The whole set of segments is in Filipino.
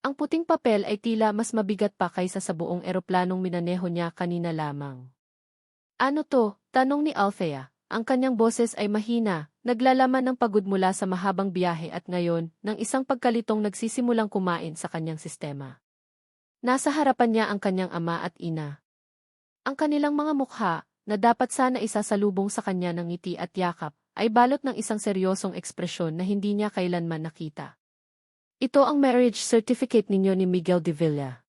Ang puting papel ay tila mas mabigat pa kaysa sa buong eroplanong minaneho niya kanina lamang. Ano to? Tanong ni Althea. Ang kanyang boses ay mahina, naglalaman ng pagod mula sa mahabang biyahe at ngayon, ng isang pagkalitong nagsisimulang kumain sa kanyang sistema. Nasa harapan niya ang kanyang ama at ina. Ang kanilang mga mukha, na dapat sana isasalubong sa kanya ng ngiti at yakap, ay balot ng isang seryosong ekspresyon na hindi niya kailanman nakita. Ito ang marriage certificate ninyo ni Miguel de Villa.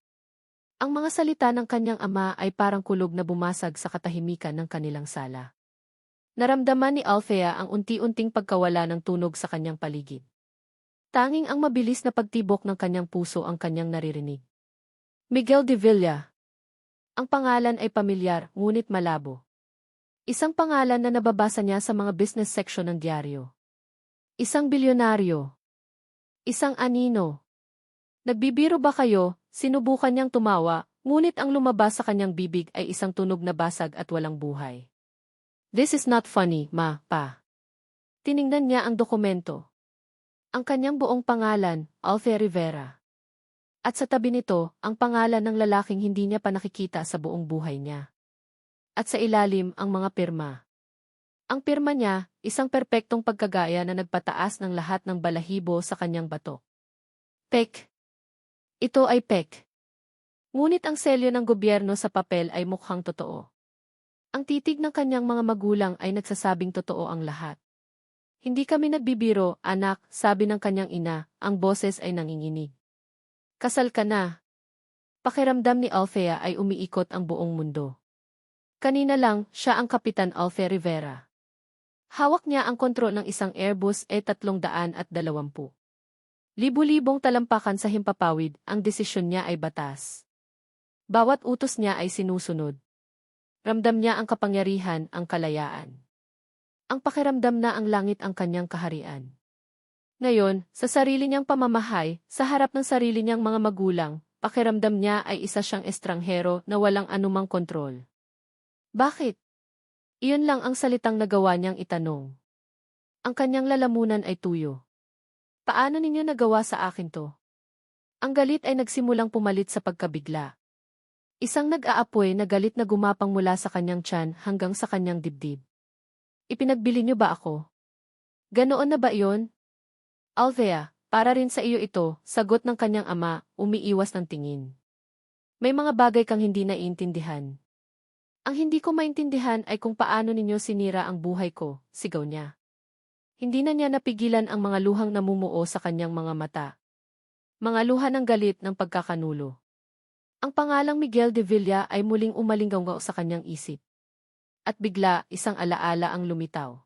Ang mga salita ng kanyang ama ay parang kulog na bumasag sa katahimikan ng kanilang sala. Naramdaman ni Althea ang unti-unting pagkawala ng tunog sa kanyang paligid. Tanging ang mabilis na pagtibok ng kanyang puso ang kanyang naririnig. Miguel de Villa. Ang pangalan ay pamilyar, ngunit malabo. Isang pangalan na nababasa niya sa mga business section ng dyaryo. Isang bilyonaryo. Isang anino. Nagbibiro ba kayo? Sinubukan niyang tumawa, ngunit ang lumabas sa kanyang bibig ay isang tunog na basag at walang buhay. This is not funny, pa. Tiningnan niya ang dokumento. Ang kanyang buong pangalan, Althea Rivera. At sa tabi nito, ang pangalan ng lalaking hindi niya pa nakikita sa buong buhay niya. At sa ilalim, ang mga pirma. Ang pirma niya, isang perpektong pagkagaya na nagpataas ng lahat ng balahibo sa kanyang bato. Pek. Ito ay pek. Ngunit ang selyo ng gobyerno sa papel ay mukhang totoo. Ang titig ng kanyang mga magulang ay nagsasabing totoo ang lahat. Hindi kami nagbibiro, anak, sabi ng kanyang ina, ang boses ay nanginginig. Kasal ka na. Pakiramdam ni Althea ay umiikot ang buong mundo. Kanina lang, siya ang Kapitan Althea Rivera. Hawak niya ang kontrol ng isang Airbus E320. Libu-libong talampakan sa himpapawid, ang desisyon niya ay batas. Bawat utos niya ay sinusunod. Ramdam niya ang kapangyarihan, ang kalayaan. Ang pakiramdam na ang langit ang kanyang kaharian. Ngayon, sa sarili niyang pamamahay, sa harap ng sarili niyang mga magulang, pakiramdam niya ay isa siyang estranghero na walang anumang kontrol. Bakit? Iyon lang ang salitang nagawa niyang itanong. Ang kanyang lalamunan ay tuyo. Paano ninyo nagawa sa akin to? Ang galit ay nagsimulang pumalit sa pagkabigla. Isang nag-aapoy na galit na gumapang mula sa kanyang tiyan hanggang sa kanyang dibdib. Ipinagbili niyo ba ako? Ganoon na ba iyon? Althea, para rin sa iyo ito, sagot ng kanyang ama, umiiwas ng tingin. May mga bagay kang hindi naiintindihan. Ang hindi ko maintindihan ay kung paano ninyo sinira ang buhay ko, sigaw niya. Hindi na niya napigilan ang mga luhang namumuo sa kanyang mga mata. Mga luha ng galit ng pagkakanulo. Ang pangalang Miguel de Villa ay muling umalinggaw sa kanyang isip. At bigla, isang alaala ang lumitaw.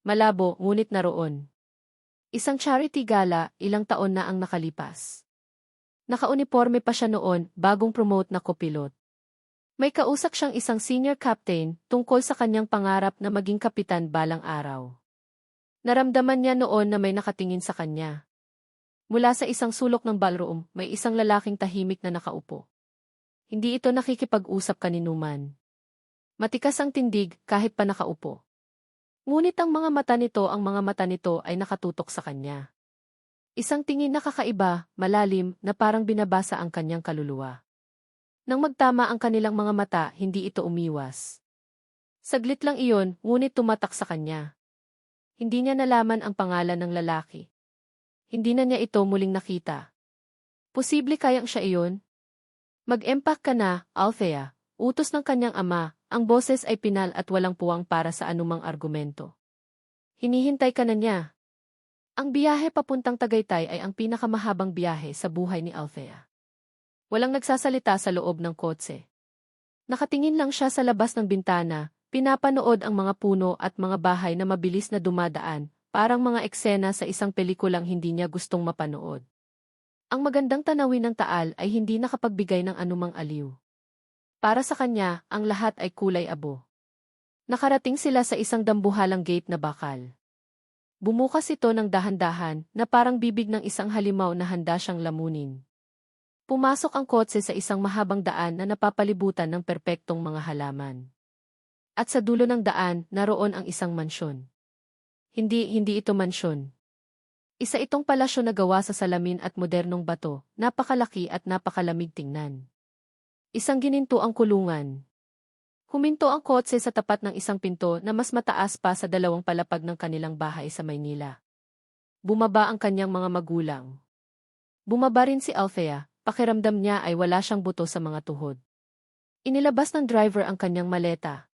Malabo, ngunit naroon. Isang charity gala, ilang taon na ang nakalipas. Nakauniporme pa siya noon, bagong promote na kopilot. May kausap siyang isang senior captain tungkol sa kanyang pangarap na maging kapitan balang araw. Naramdaman niya noon na may nakatingin sa kanya. Mula sa isang sulok ng ballroom, may isang lalaking tahimik na nakaupo. Hindi ito nakikipag-usap kaninuman. Matikas ang tindig kahit pa nakaupo. Ngunit ang mga mata nito ay nakatutok sa kanya. Isang tingin na kakaiba, malalim, na parang binabasa ang kanyang kaluluwa. Nang magtama ang kanilang mga mata, hindi ito umiwas. Saglit lang iyon, ngunit tumatak sa kanya. Hindi niya nalaman ang pangalan ng lalaki. Hindi na niya ito muling nakita. Posible kayang siya iyon? Mag-empack ka na, Althea, utos ng kanyang ama, ang boses ay pinal at walang puwang para sa anumang argumento. Hinihintay ka na niya. Ang biyahe papuntang Tagaytay ay ang pinakamahabang biyahe sa buhay ni Althea. Walang nagsasalita sa loob ng kotse. Nakatingin lang siya sa labas ng bintana, pinapanood ang mga puno at mga bahay na mabilis na dumadaan, parang mga eksena sa isang pelikulang hindi niya gustong mapanood. Ang magandang tanawin ng Taal ay hindi nakapagbigay ng anumang aliw. Para sa kanya, ang lahat ay kulay abo. Nakarating sila sa isang dambuhalang gate na bakal. Bumukas ito ng dahan-dahan na parang bibig ng isang halimaw na handa siyang lamunin. Pumasok ang kotse sa isang mahabang daan na napapalibutan ng perpektong mga halaman. At sa dulo ng daan, naroon ang isang mansyon. Hindi ito mansyon. Isa itong palasyo na gawa sa salamin at modernong bato, napakalaki at napakalamig tingnan. Isang gininto ang kulungan. Huminto ang kotse sa tapat ng isang pinto na mas mataas pa sa 2 palapag ng kanilang bahay sa Maynila. Bumaba ang kanyang mga magulang. Bumaba rin si Althea, pakiramdam niya ay wala siyang buto sa mga tuhod. Inilabas ng driver ang kanyang maleta.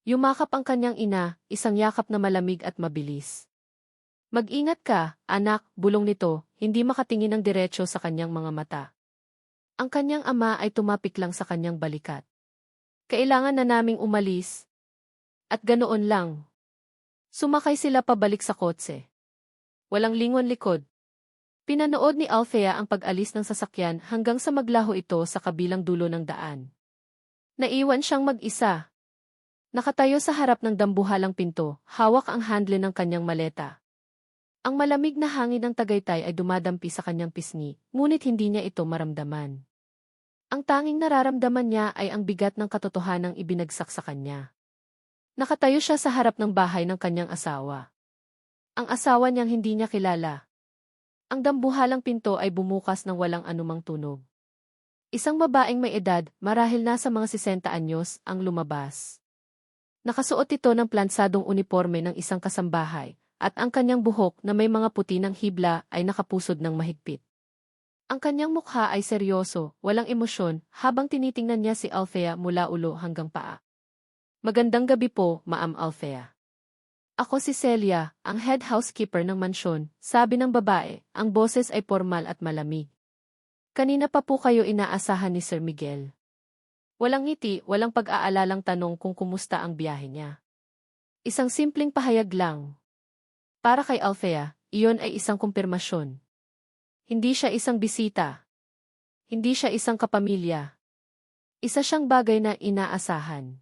Yumakap ang kanyang ina, isang yakap na malamig at mabilis. Mag-ingat ka, anak, bulong nito, hindi makatingin ng diretso sa kanyang mga mata. Ang kanyang ama ay tumapik lang sa kanyang balikat. Kailangan na naming umalis. At ganoon lang. Sumakay sila pabalik sa kotse. Walang lingon likod. Pinanood ni Althea ang pag-alis ng sasakyan hanggang sa maglaho ito sa kabilang dulo ng daan. Naiwan siyang mag-isa. Nakatayo sa harap ng dambuhalang pinto, hawak ang handle ng kanyang maleta. Ang malamig na hangin ng Tagaytay ay dumadampi sa kanyang pisngi, ngunit hindi niya ito maramdaman. Ang tanging nararamdaman niya ay ang bigat ng katotohanang ibinagsak sa kanya. Nakatayo siya sa harap ng bahay ng kanyang asawa. Ang asawa niyang hindi niya kilala. Ang dambuhalang pinto ay bumukas ng walang anumang tunog. Isang babaeng may edad, marahil nasa mga 60 anyos, ang lumabas. Nakasuot ito ng plansadong uniporme ng isang kasambahay, at ang kanyang buhok na may mga puti ng hibla ay nakapusod ng mahigpit. Ang kanyang mukha ay seryoso, walang emosyon, habang tinitingnan niya si Althea mula ulo hanggang paa. Magandang gabi po, Ma'am Althea. Ako si Celia, ang head housekeeper ng mansyon, sabi ng babae, ang boses ay formal at malamig. Kanina pa po kayo inaasahan ni Sir Miguel. Walang ngiti, walang pag-aalalang tanong kung kumusta ang biyahe niya. Isang simpleng pahayag lang. Para kay Althea, iyon ay isang kumpirmasyon. Hindi siya isang bisita. Hindi siya isang kapamilya. Isa siyang bagay na inaasahan.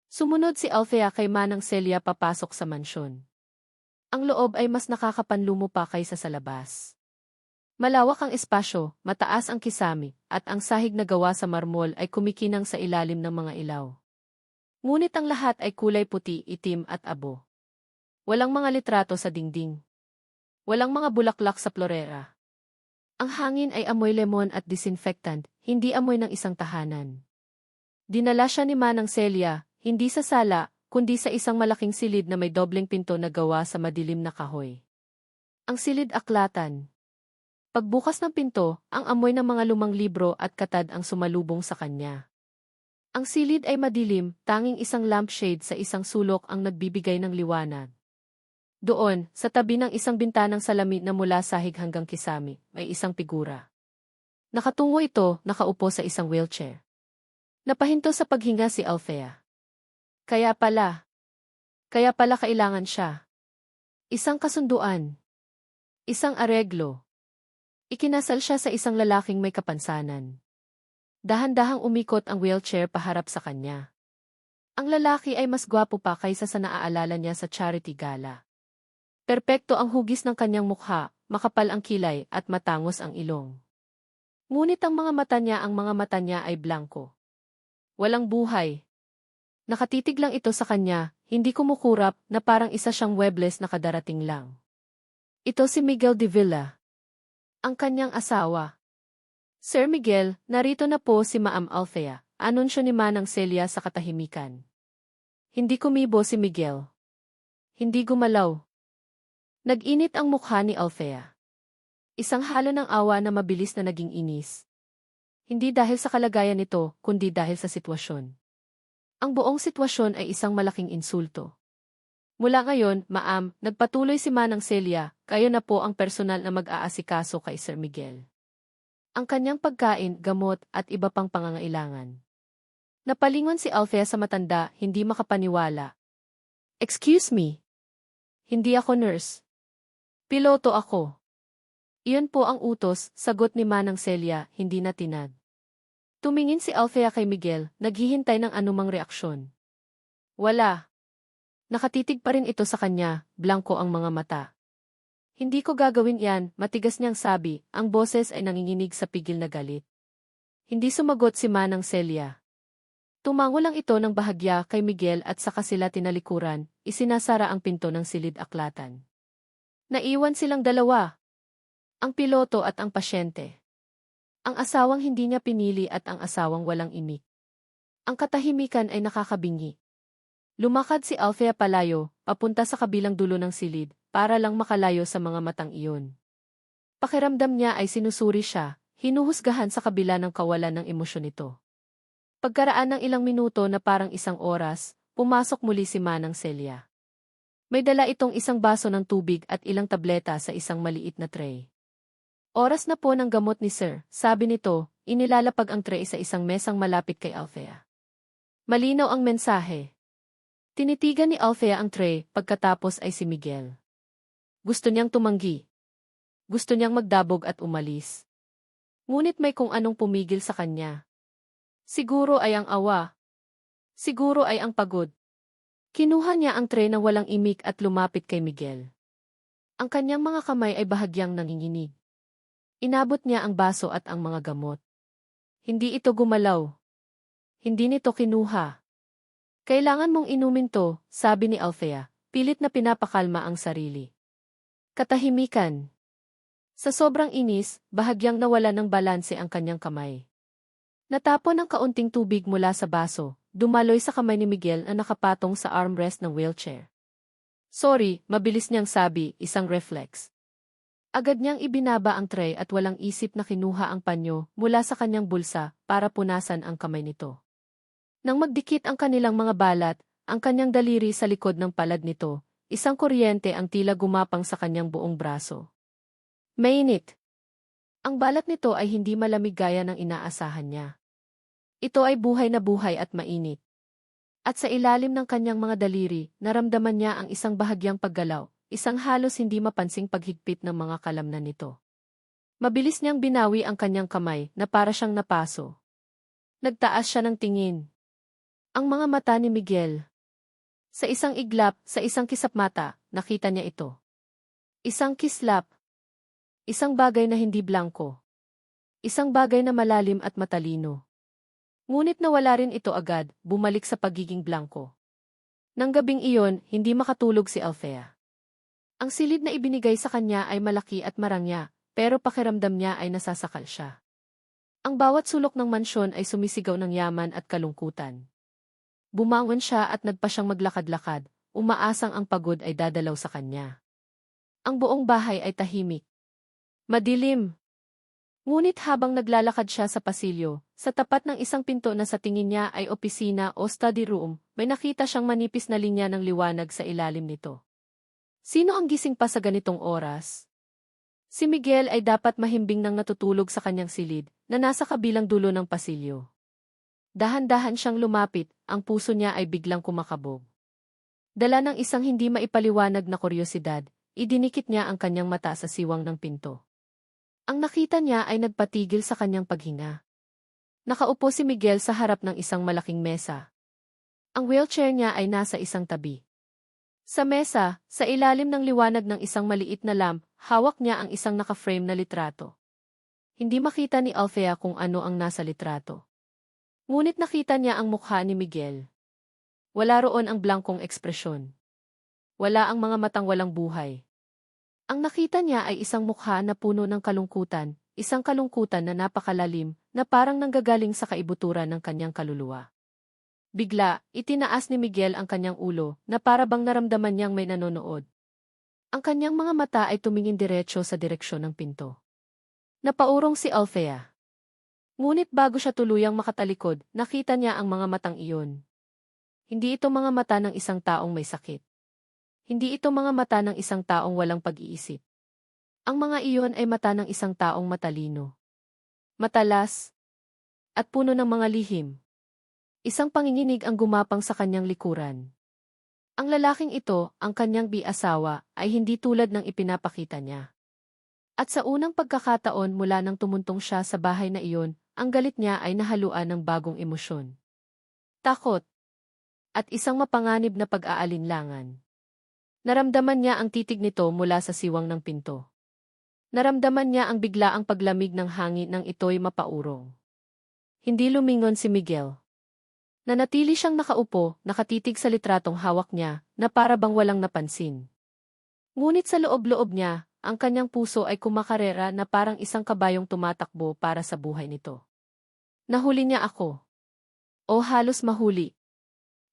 Sumunod si Althea kay Manang Celia papasok sa mansyon. Ang loob ay mas nakakapanlumo pa kaysa sa labas. Malawak ang espasyo, mataas ang kisame, at ang sahig na gawa sa marmol ay kumikinang sa ilalim ng mga ilaw. Ngunit ang lahat ay kulay puti, itim at abo. Walang mga litrato sa dingding. Walang mga bulaklak sa florera. Ang hangin ay amoy lemon at disinfectant, hindi amoy ng isang tahanan. Dinala siya ni Manang Celia, hindi sa sala, kundi sa isang malaking silid na may dobleng pinto na gawa sa madilim na kahoy. Ang silid aklatan. Pagbukas ng pinto, ang amoy ng mga lumang libro at katad ang sumalubong sa kanya. Ang silid ay madilim, tanging isang lampshade sa isang sulok ang nagbibigay ng liwanag. Doon, sa tabi ng isang bintanang salamin na mula sahig hanggang kisame, may isang figura. Nakatungo ito, nakaupo sa isang wheelchair. Napahinto sa paghinga si Althea. Kaya pala kailangan siya. Isang kasunduan. Isang areglo. Ikinasal siya sa isang lalaking may kapansanan. Dahan-dahang umikot ang wheelchair paharap sa kanya. Ang lalaki ay mas gwapo pa kaysa sa naaalala niya sa charity gala. Perpekto ang hugis ng kanyang mukha, makapal ang kilay at matangos ang ilong. Ngunit ang mga mata niya ay blanko. Walang buhay. Nakatitig lang ito sa kanya, hindi kumukurap na parang isa siyang webless na kadarating lang. Ito si Miguel de Villa, ang kanyang asawa. Sir Miguel, narito na po si Ma'am Althea, anunsyo ni Manang Celia sa katahimikan. Hindi kumibo si Miguel. Hindi gumalaw. Nag-init ang mukha ni Althea. Isang halo ng awa na mabilis na naging inis. Hindi dahil sa kalagayan nito, kundi dahil sa sitwasyon. Ang buong sitwasyon ay isang malaking insulto. Mula ngayon, Ma'am, nagpatuloy si Manang Celia, kayo na po ang personal na mag-aasikaso kay Sir Miguel. Ang kanyang pagkain, gamot, at iba pang pangangailangan. Napalingon si Althea sa matanda, hindi makapaniwala. Excuse me. Hindi ako nurse. Piloto ako. Iyon po ang utos, sagot ni Manang Celia, hindi na tinag. Tumingin si Althea kay Miguel, naghihintay ng anumang reaksyon. Wala. Nakatitig pa rin ito sa kanya, blanko ang mga mata. Hindi ko gagawin yan, matigas niyang sabi, ang boses ay nanginginig sa pigil na galit. Hindi sumagot si Manang Celia. Tumango lang ito ng bahagya kay Miguel at saka sila tinalikuran, isinasara ang pinto ng silid aklatan. Naiwan silang dalawa, ang piloto at ang pasyente. Ang asawang hindi niya pinili at ang asawang walang imik. Ang katahimikan ay nakakabingi. Lumakad si Althea palayo, papunta sa kabilang dulo ng silid, para lang makalayo sa mga matang iyon. Pakiramdam niya ay sinusuri siya, hinuhusgahan sa kabila ng kawalan ng emosyon nito. Pagkaraan ng ilang minuto na parang isang oras, pumasok muli si Manang Celia. May dala itong isang baso ng tubig at ilang tableta sa isang maliit na tray. Oras na po ng gamot ni Sir, sabi nito, inilalapag ang tray sa isang mesang malapit kay Althea. Malinaw ang mensahe. Tinitigan ni Althea ang tray, pagkatapos ay si Miguel. Gusto niyang tumanggi. Gusto niyang magdabog at umalis. Ngunit may kung anong pumigil sa kanya. Siguro ay ang awa. Siguro ay ang pagod. Kinuha niya ang tray na walang imik at lumapit kay Miguel. Ang kanyang mga kamay ay bahagyang nanginginig. Inabot niya ang baso at ang mga gamot. Hindi ito gumalaw. Hindi nito kinuha. Kailangan mong inumin to, sabi ni Althea, pilit na pinapakalma ang sarili. Katahimikan. Sa sobrang inis, bahagyang nawala ng balanse ang kanyang kamay. Natapon ang kaunting tubig mula sa baso, dumaloy sa kamay ni Miguel na nakapatong sa armrest ng wheelchair. Sorry, mabilis niyang sabi, isang reflex. Agad niyang ibinaba ang tray at walang isip na kinuha ang panyo mula sa kanyang bulsa para punasan ang kamay nito. Nang magdikit ang kanilang mga balat, ang kanyang daliri sa likod ng palad nito, isang kuryente ang tila gumapang sa kanyang buong braso. Mainit. Ang balat nito ay hindi malamig gaya ng inaasahan niya. Ito ay buhay na buhay at mainit. At sa ilalim ng kanyang mga daliri, naramdaman niya ang isang bahagyang paggalaw, isang halos hindi mapansing paghigpit ng mga kalamnan nito. Mabilis niyang binawi ang kanyang kamay na para siyang napaso. Nagtaas siya ng tingin. Ang mga mata ni Miguel. Sa isang iglap, sa isang kisap mata, nakita niya ito. Isang kislap. Isang bagay na hindi blanko. Isang bagay na malalim at matalino. Ngunit nawala rin ito agad, bumalik sa pagiging blanko. Nang gabing iyon, hindi makatulog si Althea. Ang silid na ibinigay sa kanya ay malaki at marangya, pero pakiramdam niya ay nasasakal siya. Ang bawat sulok ng mansyon ay sumisigaw ng yaman at kalungkutan. Bumangon siya at nagpa siyang maglakad-lakad, umaasang ang pagod ay dadalaw sa kanya. Ang buong bahay ay tahimik. Madilim. Ngunit habang naglalakad siya sa pasilyo, sa tapat ng isang pinto na sa tingin niya ay opisina o study room, may nakita siyang manipis na linya ng liwanag sa ilalim nito. Sino ang gising pa sa ganitong oras? Si Miguel ay dapat mahimbing nang natutulog sa kanyang silid, na nasa kabilang dulo ng pasilyo. Dahan-dahan siyang lumapit, ang puso niya ay biglang kumakabog. Dala ng isang hindi maipaliwanag na kuryosidad, idinikit niya ang kanyang mata sa siwang ng pinto. Ang nakita niya ay nagpatigil sa kanyang paghinga. Nakaupo si Miguel sa harap ng isang malaking mesa. Ang wheelchair niya ay nasa isang tabi. Sa mesa, sa ilalim ng liwanag ng isang maliit na lamp, hawak niya ang isang naka-frame na litrato. Hindi makita ni Althea kung ano ang nasa litrato. Ngunit nakita niya ang mukha ni Miguel. Wala roon ang blankong ekspresyon. Wala ang mga matang walang buhay. Ang nakita niya ay isang mukha na puno ng kalungkutan, isang kalungkutan na napakalalim, na parang nanggagaling sa kaibuturan ng kanyang kaluluwa. Bigla, itinaas ni Miguel ang kanyang ulo, na para bang naramdaman niyang may nanonood. Ang kanyang mga mata ay tumingin diretso sa direksyon ng pinto. Napaurong si Althea. Ngunit bago siya tuluyang makatalikod, nakita niya ang mga matang iyon. Hindi ito mga mata ng isang taong may sakit. Hindi ito mga mata ng isang taong walang pag-iisip. Ang mga iyon ay mata ng isang taong matalino. Matalas. At puno ng mga lihim. Isang panginginig ang gumapang sa kanyang likuran. Ang lalaking ito, ang kanyang bi-asawa, ay hindi tulad ng ipinapakita niya. At sa unang pagkakataon mula nang tumuntong siya sa bahay na iyon, ang galit niya ay nahaluan ng bagong emosyon. Takot. At isang mapanganib na pag-aalinlangan. Naramdaman niya ang titig nito mula sa siwang ng pinto. Naramdaman niya ang biglaang paglamig ng hangin nang ito'y mapaurong. Hindi lumingon si Miguel. Nanatili siyang nakaupo, nakatitig sa litratong hawak niya, na para bang walang napansin. Ngunit sa loob-loob niya, ang kanyang puso ay kumakarera na parang isang kabayong tumatakbo para sa buhay nito. Nahuli niya ako. O halos mahuli.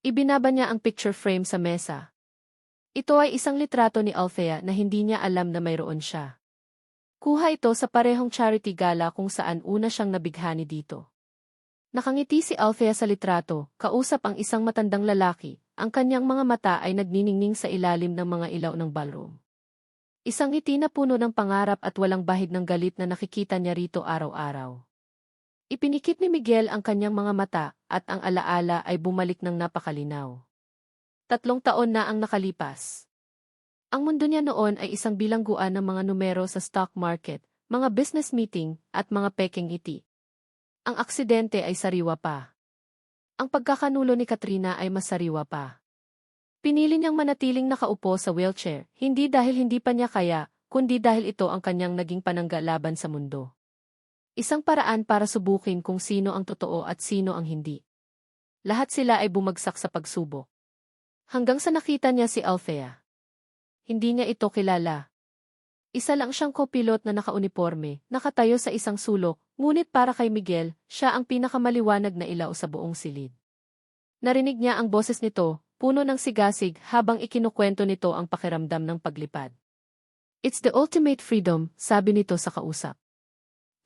Ibinaba niya ang picture frame sa mesa. Ito ay isang litrato ni Althea na hindi niya alam na mayroon siya. Kuha ito sa parehong charity gala kung saan una siyang nabighani dito. Nakangiti si Althea sa litrato, kausap ang isang matandang lalaki, ang kanyang mga mata ay nagniningning sa ilalim ng mga ilaw ng ballroom. Isang ngiti na puno ng pangarap at walang bahid ng galit na nakikita niya rito araw-araw. Ipinikit ni Miguel ang kanyang mga mata at ang alaala ay bumalik ng napakalinaw. 3 taon na ang nakalipas. Ang mundo niya noon ay isang bilangguan ng mga numero sa stock market, mga business meeting, at mga peking ngiti. Ang aksidente ay sariwa pa. Ang pagkakanulo ni Katrina ay mas sariwa pa. Pinili niyang manatiling nakaupo sa wheelchair, hindi dahil hindi pa niya kaya, kundi dahil ito ang kanyang naging panangga laban sa mundo. Isang paraan para subukin kung sino ang totoo at sino ang hindi. Lahat sila ay bumagsak sa pagsubok. Hanggang sa nakita niya si Althea. Hindi niya ito kilala. Isa lang siyang kopilot na nakauniporme, nakatayo sa isang sulok, ngunit para kay Miguel, siya ang pinakamaliwanag na ilaw sa buong silid. Narinig niya ang boses nito, puno ng sigasig habang ikinukwento nito ang pakiramdam ng paglipad. It's the ultimate freedom, sabi nito sa kausap.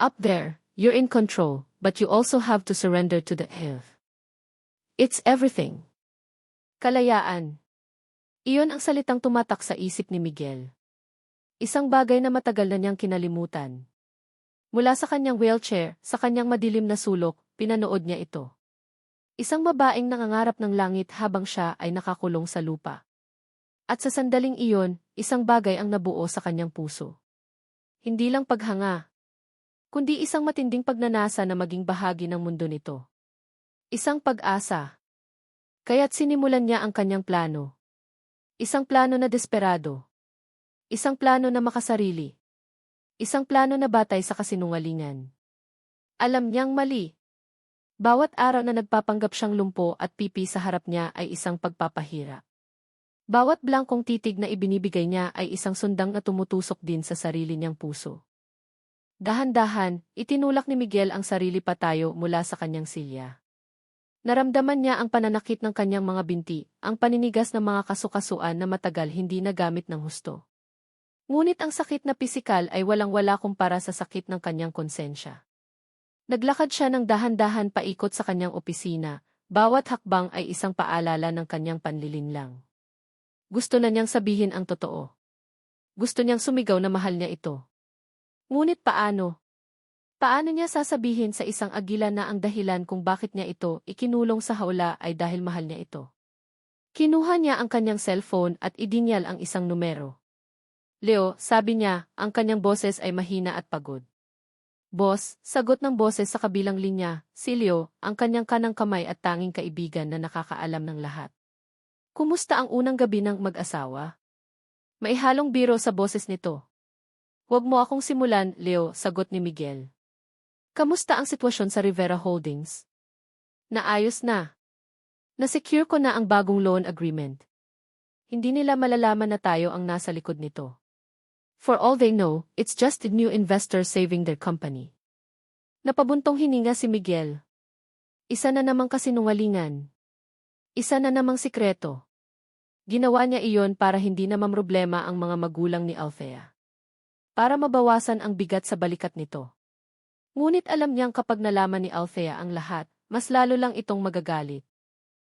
Up there, you're in control, but you also have to surrender to the earth. It's everything. Kalayaan. Iyon ang salitang tumatak sa isip ni Miguel. Isang bagay na matagal na niyang kinalimutan. Mula sa kanyang wheelchair, sa kanyang madilim na sulok, pinanood niya ito. Isang babaeng nangangarap ng langit habang siya ay nakakulong sa lupa. At sa sandaling iyon, isang bagay ang nabuo sa kanyang puso. Hindi lang paghanga, kundi isang matinding pagnanasa na maging bahagi ng mundo nito. Isang pag-asa. Kaya't sinimulan niya ang kanyang plano. Isang plano na desperado. Isang plano na makasarili. Isang plano na batay sa kasinungalingan. Alam niyang mali. Bawat araw na nagpapanggap siyang lumpo at pipi sa harap niya ay isang pagpapahirap. Bawat blangkong titig na ibinibigay niya ay isang sundang na tumutusok din sa sarili niyang puso. Dahan-dahan, itinulak ni Miguel ang sarili patayo mula sa kanyang silya. Naramdaman niya ang pananakit ng kanyang mga binti, ang paninigas ng mga kasukasuan na matagal hindi nagamit ng husto. Ngunit ang sakit na pisikal ay walang-wala kumpara sa sakit ng kanyang konsensya. Naglakad siya ng dahan-dahan paikot sa kanyang opisina, bawat hakbang ay isang paalala ng kanyang panlilinlang. Gusto na niyang sabihin ang totoo. Gusto niyang sumigaw na mahal niya ito. Ngunit paano? Paano niya sasabihin sa isang agila na ang dahilan kung bakit niya ito ikinulong sa hawla ay dahil mahal niya ito? Kinuha niya ang kanyang cellphone at idinyal ang isang numero. Leo, sabi niya, ang kanyang boses ay mahina at pagod. Boss, sagot ng boses sa kabilang linya, si Leo, ang kanyang kanang kamay at tanging kaibigan na nakakaalam ng lahat. Kumusta ang unang gabi ng mag-asawa? May halong biro sa boses nito. Huwag mo akong simulan, Leo, sagot ni Miguel. Kamusta ang sitwasyon sa Rivera Holdings? Naayos na. Nasecure ko na ang bagong loan agreement. Hindi nila malalaman na tayo ang nasa likod nito. For all they know, it's just a new investor saving their company. Napabuntong hininga si Miguel. Isa na namang kasinungalingan. Isa na namang sikreto. Ginawa niya iyon para hindi na mamroblema ang mga magulang ni Althea. Para mabawasan ang bigat sa balikat nito. Ngunit alam niyang kapag nalaman ni Althea ang lahat, mas lalo lang itong magagalit.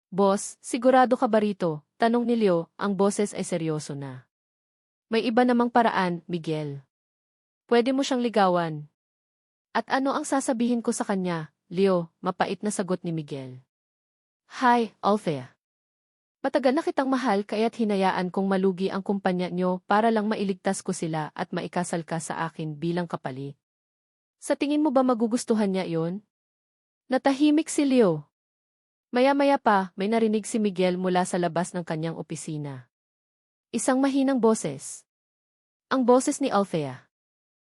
Boss, sigurado ka ba rito? Tanong ni Leo, ang boses ay seryoso na. May iba namang paraan, Miguel. Pwede mo siyang ligawan. At ano ang sasabihin ko sa kanya, Leo? Mapait na sagot ni Miguel. Hi, Althea. Matagal na kitang mahal kaya't hinayaan kong malugi ang kumpanya niyo para lang mailigtas ko sila at maikasal ka sa akin bilang kapalit. Sa tingin mo ba magugustuhan niya iyon? Natahimik si Leo. Maya-maya pa, may narinig si Miguel mula sa labas ng kanyang opisina. Isang mahinang boses. Ang boses ni Althea.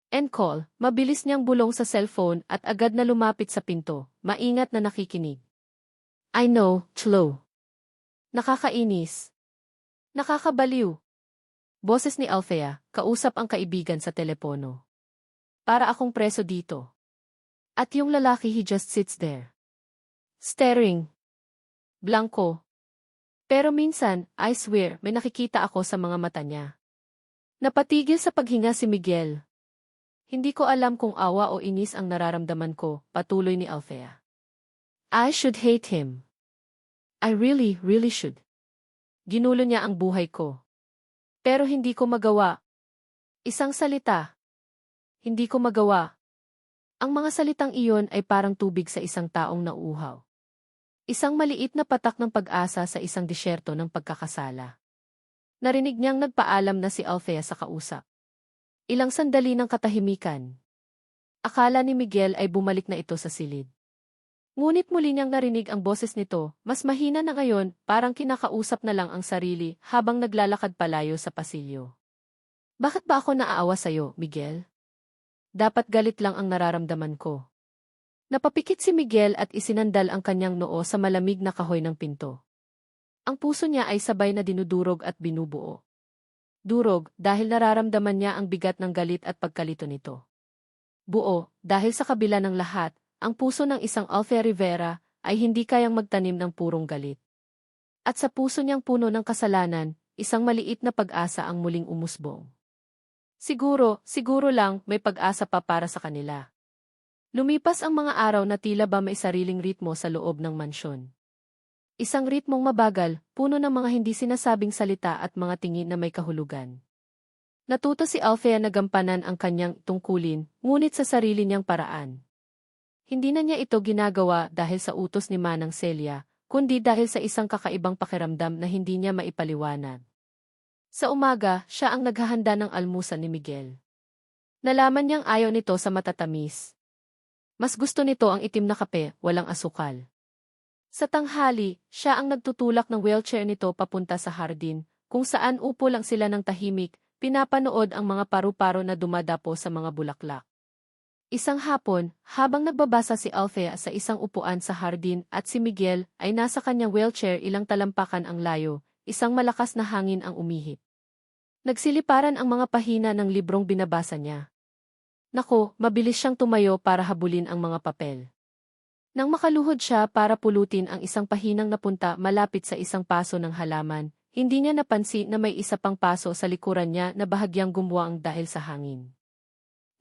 End call, mabilis niyang bulong sa cellphone at agad na lumapit sa pinto, maingat na nakikinig. I know, Chloe. Nakakainis. Nakakabaliw. Boses ni Althea, kausap ang kaibigan sa telepono. Para akong preso dito. At yung lalaki he just sits there. Staring. Blanco. Pero minsan, I swear, may nakikita ako sa mga mata niya. Napatigil sa paghinga si Miguel. Hindi ko alam kung awa o inis ang nararamdaman ko, patuloy ni Althea. I should hate him. I really, really should. Ginulo niya ang buhay ko. Pero hindi ko magawa. Isang salita. Hindi ko magawa. Ang mga salitang iyon ay parang tubig sa isang taong nauuhaw. Isang maliit na patak ng pag-asa sa isang disyerto ng pagkakasala. Narinig niyang nagpaalam na si Althea sa kausap. Ilang sandali ng katahimikan. Akala ni Miguel ay bumalik na ito sa silid. Ngunit muli niyang narinig ang boses nito, mas mahina na ngayon, parang kinakausap na lang ang sarili habang naglalakad palayo sa pasilyo. Bakit ba ako naaawa sa'yo, Miguel? Dapat galit lang ang nararamdaman ko. Napapikit si Miguel at isinandal ang kanyang noo sa malamig na kahoy ng pinto. Ang puso niya ay sabay na dinudurog at binubuo. Durog dahil nararamdaman niya ang bigat ng galit at pagkalito nito. Buo dahil sa kabila ng lahat, ang puso ng isang Althea Rivera ay hindi kayang magtanim ng purong galit. At sa puso niyang puno ng kasalanan, isang maliit na pag-asa ang muling umusbong. Siguro lang may pag-asa pa para sa kanila. Lumipas ang mga araw na tila ba may sariling ritmo sa loob ng mansyon. Isang ritmong mabagal, puno ng mga hindi sinasabing salita at mga tingin na may kahulugan. Natuto si Althea na gampanan ang kanyang tungkulin, ngunit sa sarili niyang paraan. Hindi na niya ito ginagawa dahil sa utos ni Manang Celia, kundi dahil sa isang kakaibang pakiramdam na hindi niya maipaliwanag. Sa umaga, siya ang naghahanda ng almusal ni Miguel. Nalaman niyang ayaw nito sa matatamis. Mas gusto nito ang itim na kape, walang asukal. Sa tanghali, siya ang nagtutulak ng wheelchair nito papunta sa hardin, kung saan upo lang sila ng tahimik, pinapanood ang mga paru-paro na dumadapo sa mga bulaklak. Isang hapon, habang nagbabasa si Althea sa isang upuan sa hardin at si Miguel ay nasa kanyang wheelchair ilang talampakan ang layo, isang malakas na hangin ang umihip. Nagsiliparan ang mga pahina ng librong binabasa niya. Nako, mabilis siyang tumayo para habulin ang mga papel. Nang makaluhod siya para pulutin ang isang pahinang napunta malapit sa isang paso ng halaman, hindi niya napansin na may isa pang paso sa likuran niya na bahagyang gumuwang dahil sa hangin.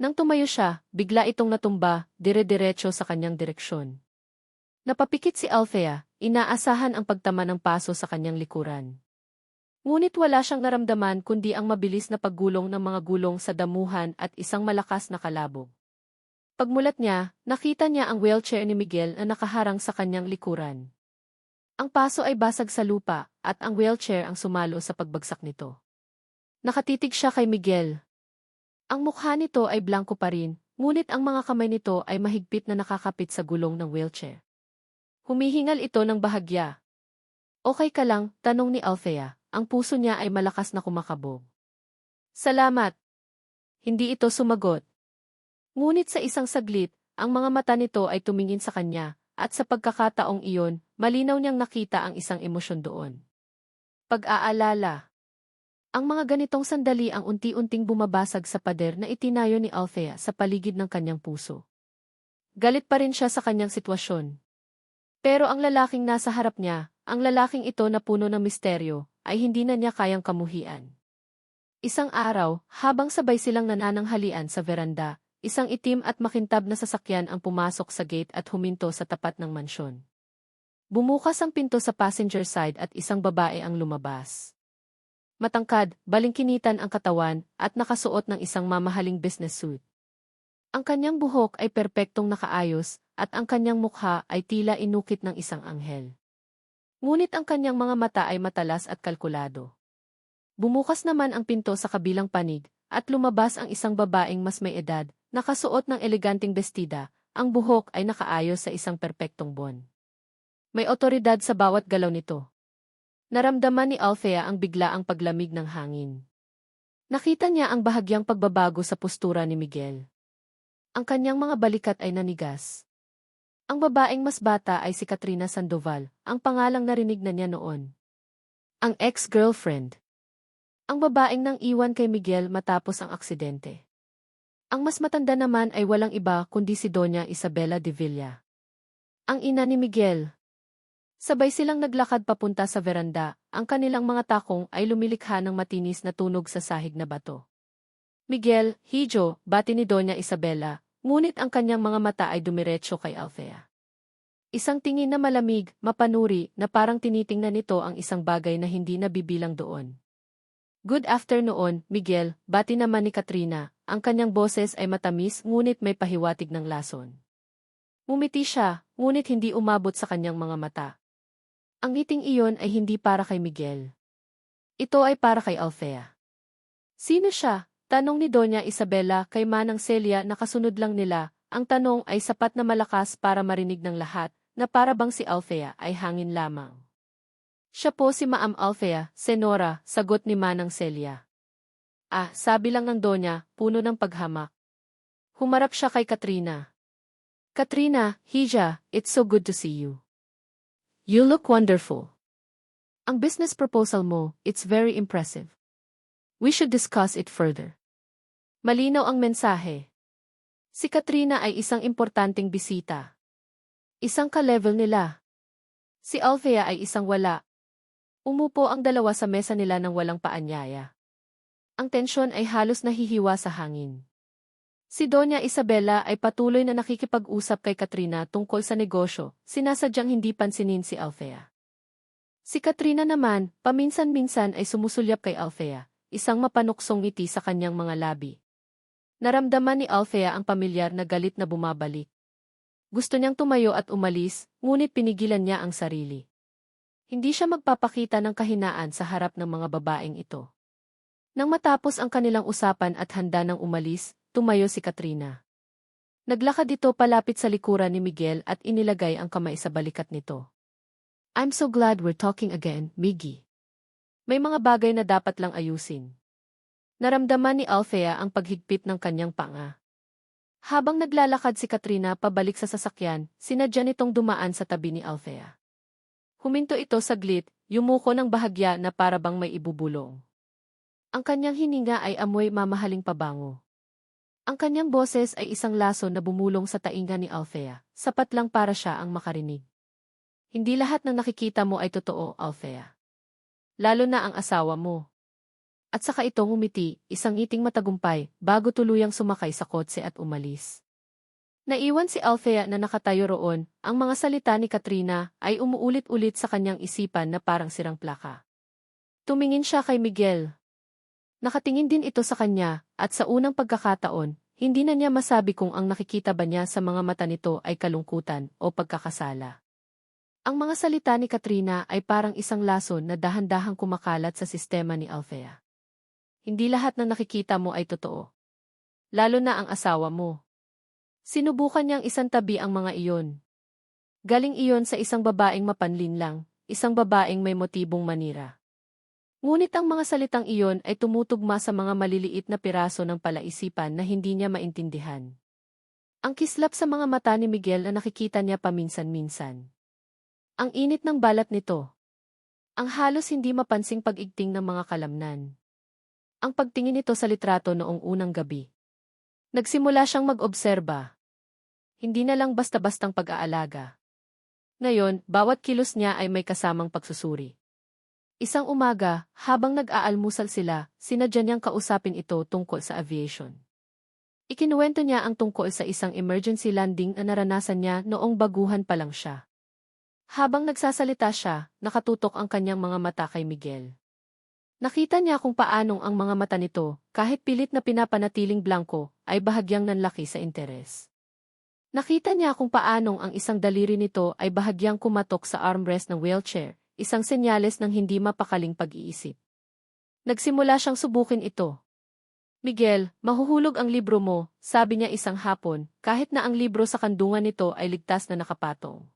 Nang tumayo siya, bigla itong natumba, dire-diretso sa kanyang direksyon. Napapikit si Althea, inaasahan ang pagtama ng paso sa kanyang likuran. Ngunit wala siyang naramdaman kundi ang mabilis na paggulong ng mga gulong sa damuhan at isang malakas na kalabog. Pagmulat niya, nakita niya ang wheelchair ni Miguel na nakaharang sa kanyang likuran. Ang paso ay basag sa lupa at ang wheelchair ang sumalo sa pagbagsak nito. Nakatitig siya kay Miguel. Ang mukha nito ay blanko pa rin, ngunit ang mga kamay nito ay mahigpit na nakakapit sa gulong ng wheelchair. Humihingal ito ng bahagya. Okay ka lang, tanong ni Althea, ang puso niya ay malakas na kumakabog. Salamat. Hindi ito sumagot. Ngunit sa isang saglit, ang mga mata nito ay tumingin sa kanya, at sa pagkakataong iyon, malinaw niyang nakita ang isang emosyon doon. Pag-aalala. Ang mga ganitong sandali ang unti-unting bumabasag sa pader na itinayo ni Althea sa paligid ng kanyang puso. Galit pa rin siya sa kanyang sitwasyon. Pero ang lalaking nasa harap niya, ang lalaking ito na puno ng misteryo, ay hindi na niya kayang kamuhian. Isang araw, habang sabay silang nanananghalian sa veranda, isang itim at makintab na sasakyan ang pumasok sa gate at huminto sa tapat ng mansyon. Bumukas ang pinto sa passenger side at isang babae ang lumabas. Matangkad, balingkinitan ang katawan, at nakasuot ng isang mamahaling business suit. Ang kanyang buhok ay perpektong nakaayos, at ang kanyang mukha ay tila inukit ng isang anghel. Ngunit ang kanyang mga mata ay matalas at kalkulado. Bumukas naman ang pinto sa kabilang panig, at lumabas ang isang babaeng mas may edad, nakasuot ng eleganting bestida, ang buhok ay nakaayos sa isang perpektong bon. May otoridad sa bawat galaw nito. Naramdaman ni Althea ang biglaang paglamig ng hangin. Nakita niya ang bahagyang pagbabago sa postura ni Miguel. Ang kanyang mga balikat ay nanigas. Ang babaeng mas bata ay si Katrina Sandoval, ang pangalang narinig na niya noon. Ang ex-girlfriend. Ang babaeng nang iwan kay Miguel matapos ang aksidente. Ang mas matanda naman ay walang iba kundi si Doña Isabela de Villa, ang ina ni Miguel. Sabay silang naglakad papunta sa veranda, ang kanilang mga takong ay lumilikha ng matinis na tunog sa sahig na bato. Miguel, Hijo, bati ni Doña Isabela, ngunit ang kanyang mga mata ay dumiretso kay Althea. Isang tingin na malamig, mapanuri, na parang tinitingnan nito ang isang bagay na hindi nabibilang doon. Good afternoon, Miguel, bati naman ni Katrina, ang kanyang boses ay matamis ngunit may pahiwatig ng lason. Ngumiti siya, ngunit hindi umabot sa kanyang mga mata. Ang ngiting iyon ay hindi para kay Miguel. Ito ay para kay Althea. Sino siya? Tanong ni Doña Isabela kay Manang Celia na kasunod lang nila. Ang tanong ay sapat na malakas para marinig ng lahat, na para bang si Althea ay hangin lamang. Siya po si Maam Althea, Senora, sagot ni Manang Celia. Ah, sabi lang ng Donya, puno ng paghamak. Humarap siya kay Katrina. Katrina, Hija, it's so good to see you. You look wonderful. Ang business proposal mo, it's very impressive. We should discuss it further. Malinaw ang mensahe. Si Katrina ay isang importanteng bisita. Isang ka-level nila. Si Althea ay isang wala. Umupo ang dalawa sa mesa nila nang walang paanyaya. Ang tensyon ay halos nahihiwa sa hangin. Si Doña Isabela ay patuloy na nakikipag-usap kay Katrina tungkol sa negosyo, sinasadyang hindi pansinin si Althea. Si Katrina naman, paminsan-minsan ay sumusulyap kay Althea, isang mapanuksong ngiti sa kanyang mga labi. Naramdaman ni Althea ang pamilyar na galit na bumabalik. Gusto niyang tumayo at umalis, ngunit pinigilan niya ang sarili. Hindi siya magpapakita ng kahinaan sa harap ng mga babaeng ito. Nang matapos ang kanilang usapan at handa nang umalis, tumayo si Katrina. Naglakad ito palapit sa likuran ni Miguel at inilagay ang kamay sa balikat nito. I'm so glad we're talking again, Miggy. May mga bagay na dapat lang ayusin. Naramdaman ni Althea ang paghigpit ng kanyang panga. Habang naglalakad si Katrina pabalik sa sasakyan, sinadya nitong dumaan sa tabi ni Althea. Huminto ito saglit, yumuko ng bahagya na para bang may ibubulong. Ang kanyang hininga ay amoy mamahaling pabango. Ang kanyang boses ay isang laso na bumulong sa tainga ni Althea, sapat lang para siya ang makarinig. Hindi lahat ng nakikita mo ay totoo, Althea. Lalo na ang asawa mo. At saka ito ngumiti, isang ngiting matagumpay, bago tuluyang sumakay sa kotse at umalis. Naiwan si Althea na nakatayo roon, ang mga salita ni Katrina ay umuulit-ulit sa kanyang isipan na parang sirang plaka. Tumingin siya kay Miguel. Nakatingin din ito sa kanya, at sa unang pagkakataon, hindi na niya masabi kung ang nakikita ba niya sa mga mata nito ay kalungkutan o pagkakasala. Ang mga salita ni Katrina ay parang isang lason na dahan-dahang kumakalat sa sistema ni Althea. Hindi lahat ng nakikita mo ay totoo. Lalo na ang asawa mo. Sinubukan niyang isantabi ang mga iyon. Galing iyon sa isang babaeng mapanlinlang, isang babaeng may motibong manira. Ngunit ang mga salitang iyon ay tumutugma sa mga maliliit na piraso ng palaisipan na hindi niya maintindihan. Ang kislap sa mga mata ni Miguel na nakikita niya paminsan-minsan. Ang init ng balat nito. Ang halos hindi mapansing pag-igting ng mga kalamnan. Ang pagtingin nito sa litrato noong unang gabi. Nagsimula siyang mag-obserba. Hindi na lang basta-bastang pag-aalaga. Ngayon, bawat kilos niya ay may kasamang pagsusuri. Isang umaga, habang nag-aalmusal sila, sinadya niyang kausapin ito tungkol sa aviation. Ikinuwento niya ang tungkol sa isang emergency landing na naranasan niya noong baguhan pa lang siya. Habang nagsasalita siya, nakatutok ang kanyang mga mata kay Miguel. Nakita niya kung paanong ang mga mata nito, kahit pilit na pinapanatiling blanko, ay bahagyang nanlaki sa interes. Nakita niya kung paanong ang isang daliri nito ay bahagyang kumatok sa armrest ng wheelchair, isang senyales ng hindi mapakaling pag-iisip. Nagsimula siyang subukin ito. Miguel, mahuhulog ang libro mo, sabi niya isang hapon, kahit na ang libro sa kandungan nito ay ligtas na nakapatong.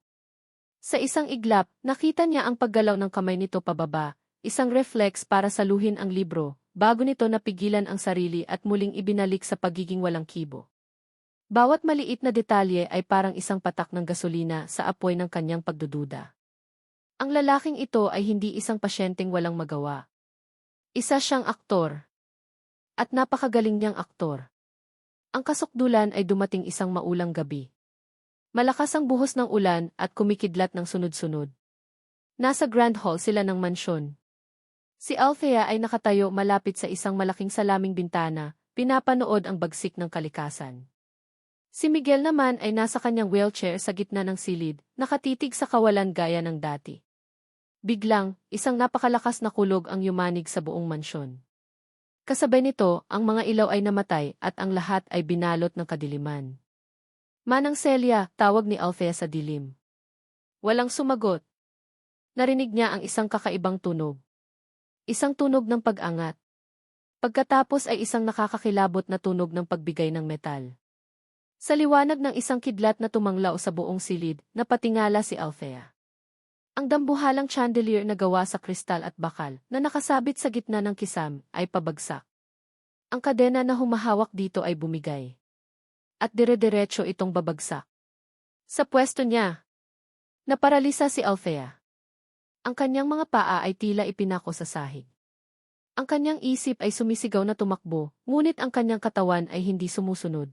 Sa isang iglap, nakita niya ang paggalaw ng kamay nito pababa, isang reflex para saluhin ang libro, bago nito napigilan ang sarili at muling ibinalik sa pagiging walang kibo. Bawat maliit na detalye ay parang isang patak ng gasolina sa apoy ng kanyang pagdududa. Ang lalaking ito ay hindi isang pasyenteng walang magawa. Isa siyang aktor. At napakagaling niyang aktor. Ang kasukdulan ay dumating isang maulang gabi. Malakas ang buhos ng ulan at kumikidlat ng sunod-sunod. Nasa Grand Hall sila ng mansyon. Si Althea ay nakatayo malapit sa isang malaking salaming bintana, pinapanood ang bagsik ng kalikasan. Si Miguel naman ay nasa kanyang wheelchair sa gitna ng silid, nakatitig sa kawalan gaya ng dati. Biglang, isang napakalakas na kulog ang yumanig sa buong mansyon. Kasabay nito, ang mga ilaw ay namatay at ang lahat ay binalot ng kadiliman. Manang Celia, tawag ni Althea sa dilim. Walang sumagot. Narinig niya ang isang kakaibang tunog. Isang tunog ng pag-angat. Pagkatapos ay isang nakakakilabot na tunog ng pagbigay ng metal. Sa liwanag ng isang kidlat na tumanglaw sa buong silid, napatingala si Althea. Ang dambuhalang chandelier na gawa sa kristal at bakal na nakasabit sa gitna ng kisam ay pabagsak. Ang kadena na humahawak dito ay bumigay. At dire-diretso itong babagsak. Sa pwesto niya, naparalisa si Althea. Ang kanyang mga paa ay tila ipinako sa sahig. Ang kanyang isip ay sumisigaw na tumakbo, ngunit ang kanyang katawan ay hindi sumusunod.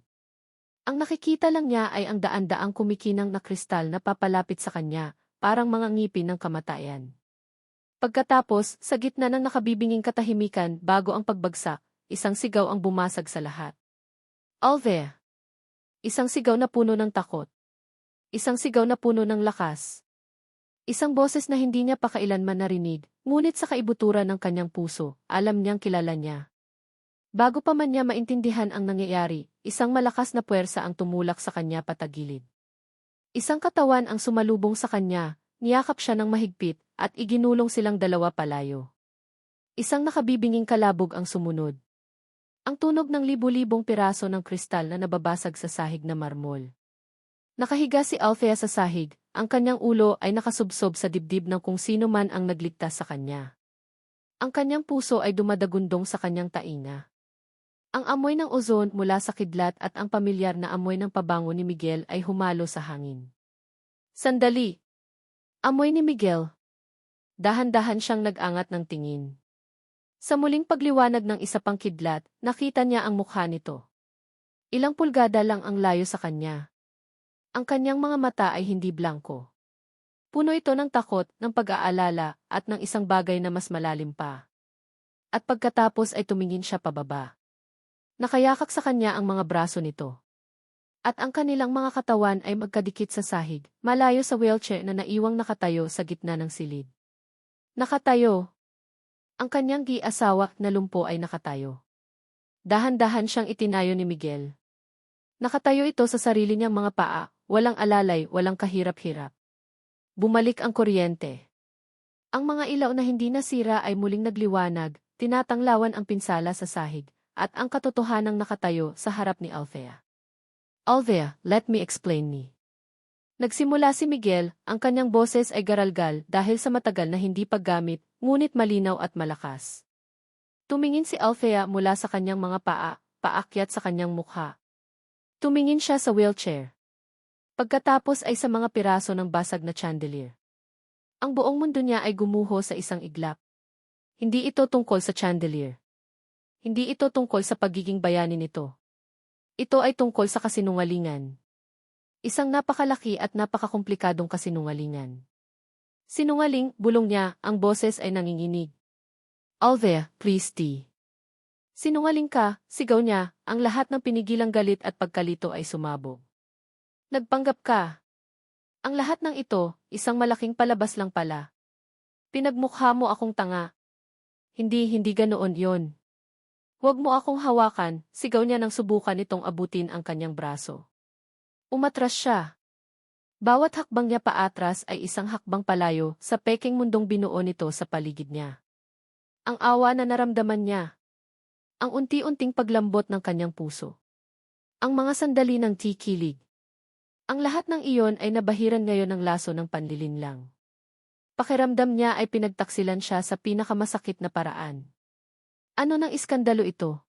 Ang nakikita lang niya ay ang daan-daang kumikinang na kristal na papalapit sa kanya, parang mga ngipin ng kamatayan. Pagkatapos, sa gitna ng nakabibinging katahimikan bago ang pagbagsak, isang sigaw ang bumasag sa lahat. Althea! Isang sigaw na puno ng takot. Isang sigaw na puno ng lakas. Isang boses na hindi niya pa kailanman narinig, ngunit sa kaibuturan ng kanyang puso, alam niyang kilala niya. Bago pa man niya maintindihan ang nangyayari, isang malakas na puwersa ang tumulak sa kanya patagilid. Isang katawan ang sumalubong sa kanya, niyakap siya ng mahigpit, at iginulong silang dalawa palayo. Isang nakabibinging kalabog ang sumunod. Ang tunog ng libu-libong piraso ng kristal na nababasag sa sahig na marmol. Nakahiga si Althea sa sahig, ang kanyang ulo ay nakasubsob sa dibdib ng kung sino man ang nagligtas sa kanya. Ang kanyang puso ay dumadagundong sa kanyang tainga. Ang amoy ng ozon mula sa kidlat at ang pamilyar na amoy ng pabango ni Miguel ay humalo sa hangin. Sandali! Amoy ni Miguel. Dahan-dahan siyang nag-angat ng tingin. Sa muling pagliwanag ng isa pang kidlat, nakita niya ang mukha nito. Ilang pulgada lang ang layo sa kanya. Ang kanyang mga mata ay hindi blanko. Puno ito ng takot, ng pag-aalala, at ng isang bagay na mas malalim pa. At pagkatapos ay tumingin siya pababa. Nakayakak sa kanya ang mga braso nito. At ang kanilang mga katawan ay magkadikit sa sahig, malayo sa wheelchair na naiwang nakatayo sa gitna ng silid. Nakatayo. Ang kanyang gi-asawa na lumpo ay nakatayo. Dahan-dahan siyang itinayo ni Miguel. Nakatayo ito sa sarili niyang mga paa, walang alalay, walang kahirap-hirap. Bumalik ang kuryente. Ang mga ilaw na hindi nasira ay muling nagliwanag, tinatanglawan ang pinsala sa sahig, at ang katotohanang nakatayo sa harap ni Althea. Althea, let me explain me. Nagsimula si Miguel, ang kanyang boses ay garalgal dahil sa matagal na hindi paggamit, ngunit malinaw at malakas. Tumingin si Althea mula sa kanyang mga paa, paakyat sa kanyang mukha. Tumingin siya sa wheelchair. Pagkatapos ay sa mga piraso ng basag na chandelier. Ang buong mundo niya ay gumuho sa isang iglap. Hindi ito tungkol sa chandelier. Hindi ito tungkol sa pagiging bayani nito. Ito ay tungkol sa kasinungalingan. Isang napakalaki at napakakomplikadong kasinungalingan. Sinungaling, bulong niya, ang boses ay nanginginig. Althea, please tea. Sinungaling ka, sigaw niya, ang lahat ng pinigilang galit at pagkalito ay sumabog. Nagpanggap ka. Ang lahat ng ito, isang malaking palabas lang pala. Pinagmukha mo akong tanga. Hindi ganoon yon. Huwag mo akong hawakan, sigaw niya nang subukan itong abutin ang kanyang braso. Umatras siya. Bawat hakbang niya paatras ay isang hakbang palayo sa peking mundong binuo nito sa paligid niya. Ang awa na naramdaman niya. Ang unti-unting paglambot ng kanyang puso. Ang mga sandali ng tikilig. Ang lahat ng iyon ay nabahiran ngayon ng laso ng panlilinlang. Pakiramdam niya ay pinagtaksilan siya sa pinakamasakit na paraan. Ano nang iskandalo ito?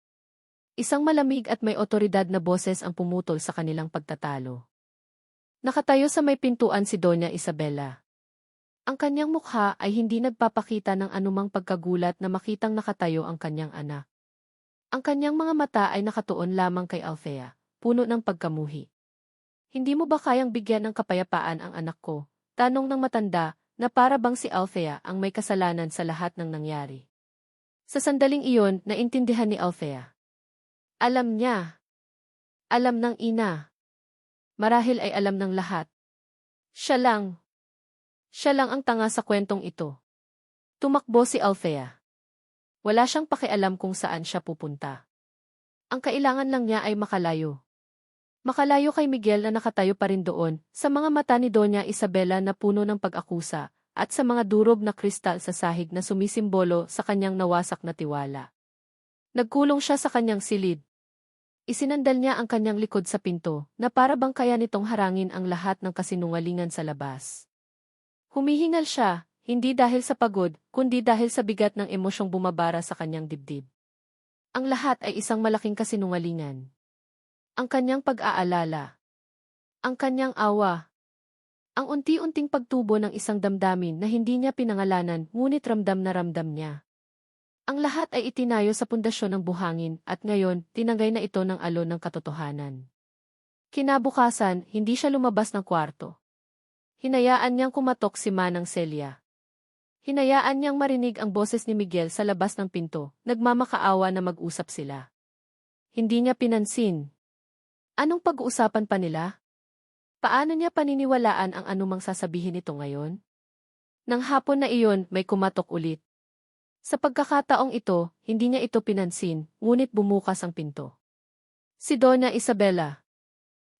Isang malamig at may otoridad na boses ang pumutol sa kanilang pagtatalo. Nakatayo sa may pintuan si Doña Isabela. Ang kanyang mukha ay hindi nagpapakita ng anumang pagkagulat na makitang nakatayo ang kanyang anak. Ang kanyang mga mata ay nakatuon lamang kay Althea, puno ng pagkamuhi. Hindi mo ba kayang bigyan ng kapayapaan ang anak ko? Tanong ng matanda, na para bang si Althea ang may kasalanan sa lahat ng nangyari. Sa sandaling iyon, naintindihan ni Althea. Alam niya. Alam ng ina. Marahil ay alam ng lahat. Siya lang. Siya lang ang tanga sa kwentong ito. Tumakbo si Althea. Wala siyang pakialam kung saan siya pupunta. Ang kailangan lang niya ay makalayo. Makalayo kay Miguel na nakatayo pa rin doon, sa mga mata ni Doña Isabela na puno ng pag-akusa, at sa mga durog na kristal sa sahig na sumisimbolo sa kanyang nawasak na tiwala. Nagkulong siya sa kanyang silid. Isinandal niya ang kanyang likod sa pinto, na para bang kaya nitong harangin ang lahat ng kasinungalingan sa labas. Humihingal siya, hindi dahil sa pagod, kundi dahil sa bigat ng emosyong bumabara sa kanyang dibdib. Ang lahat ay isang malaking kasinungalingan. Ang kanyang pag-aalala. Ang kanyang awa. Ang unti-unting pagtubo ng isang damdamin na hindi niya pinangalanan ngunit ramdam na ramdam niya. Ang lahat ay itinayo sa pundasyon ng buhangin at ngayon tinanggay na ito ng alon ng katotohanan. Kinabukasan, hindi siya lumabas ng kwarto. Hinayaan niyang kumatok si Manang Celia. Hinayaan niyang marinig ang boses ni Miguel sa labas ng pinto, nagmamakaawa na mag-usap sila. Hindi niya pinansin. Anong pag-uusapan pa nila? Paano niya paniniwalaan ang anumang sasabihin nito ngayon? Nang hapon na iyon, may kumatok ulit. Sa pagkakataong ito, hindi niya ito pinansin, ngunit bumukas ang pinto. Si Doña Isabela.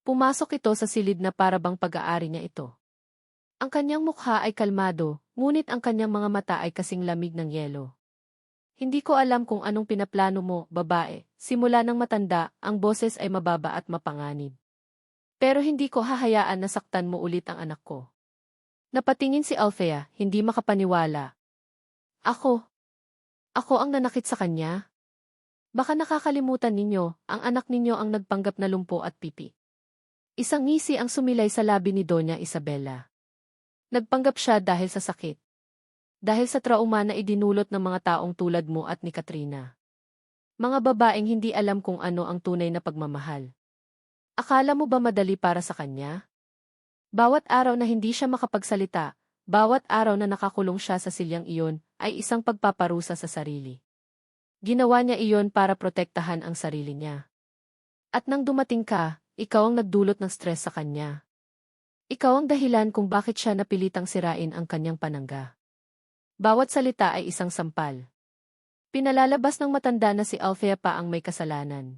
Pumasok ito sa silid na para bang pag-aari niya ito. Ang kanyang mukha ay kalmado, ngunit ang kanyang mga mata ay kasing lamig ng yelo. Hindi ko alam kung anong pinaplano mo, babae. Simula ng matanda, ang boses ay mababa at mapanganib. Pero hindi ko hahayaan na saktan mo ulit ang anak ko. Napatingin si Althea, hindi makapaniwala. Ako ang nanakit sa kanya? Baka nakakalimutan ninyo, ang anak ninyo ang nagpanggap na lumpo at pipi. Isang ngisi ang sumilay sa labi ni Doña Isabela. Nagpanggap siya dahil sa sakit. Dahil sa trauma na idinulot ng mga taong tulad mo at ni Katrina. Mga babaeng hindi alam kung ano ang tunay na pagmamahal. Akala mo ba madali para sa kanya? Bawat araw na hindi siya makapagsalita, bawat araw na nakakulong siya sa silyang iyon, ay isang pagpaparusa sa sarili. Ginawa niya iyon para protektahan ang sarili niya. At nang dumating ka, ikaw ang nagdulot ng stress sa kanya. Ikaw ang dahilan kung bakit siya napilitang sirain ang kanyang panangga. Bawat salita ay isang sampal. Pinalalabas ng matanda na si Althea pa ang may kasalanan.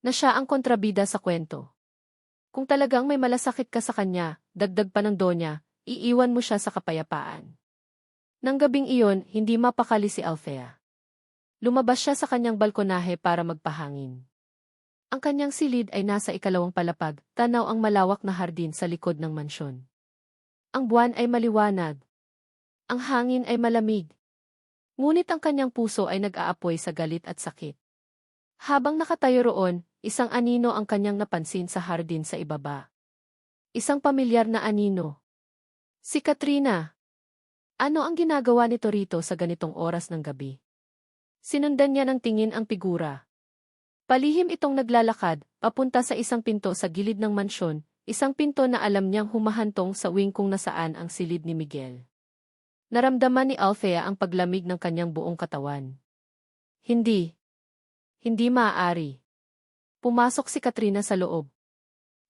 Na siya ang kontrabida sa kwento. Kung talagang may malasakit ka sa kanya, dagdag pa ng Donya, iiwan mo siya sa kapayapaan. Nang gabing iyon, hindi mapakali si Althea. Lumabas siya sa kanyang balkonahe para magpahangin. Ang kanyang silid ay nasa 2nd palapag, tanaw ang malawak na hardin sa likod ng mansyon. Ang buwan ay maliwanag. Ang hangin ay malamig. Ngunit ang kanyang puso ay nag-aapoy sa galit at sakit. Habang nakatayo roon, isang anino ang kanyang napansin sa hardin sa ibaba. Isang pamilyar na anino. Si Katrina. Ano ang ginagawa nito rito sa ganitong oras ng gabi? Sinundan niya ng tingin ang figura. Palihim itong naglalakad, papunta sa isang pinto sa gilid ng mansyon, isang pinto na alam niyang humahantong sa wing kung nasaan ang silid ni Miguel. Naramdaman ni Althea ang paglamig ng kanyang buong katawan. Hindi maaari. Pumasok si Katrina sa loob.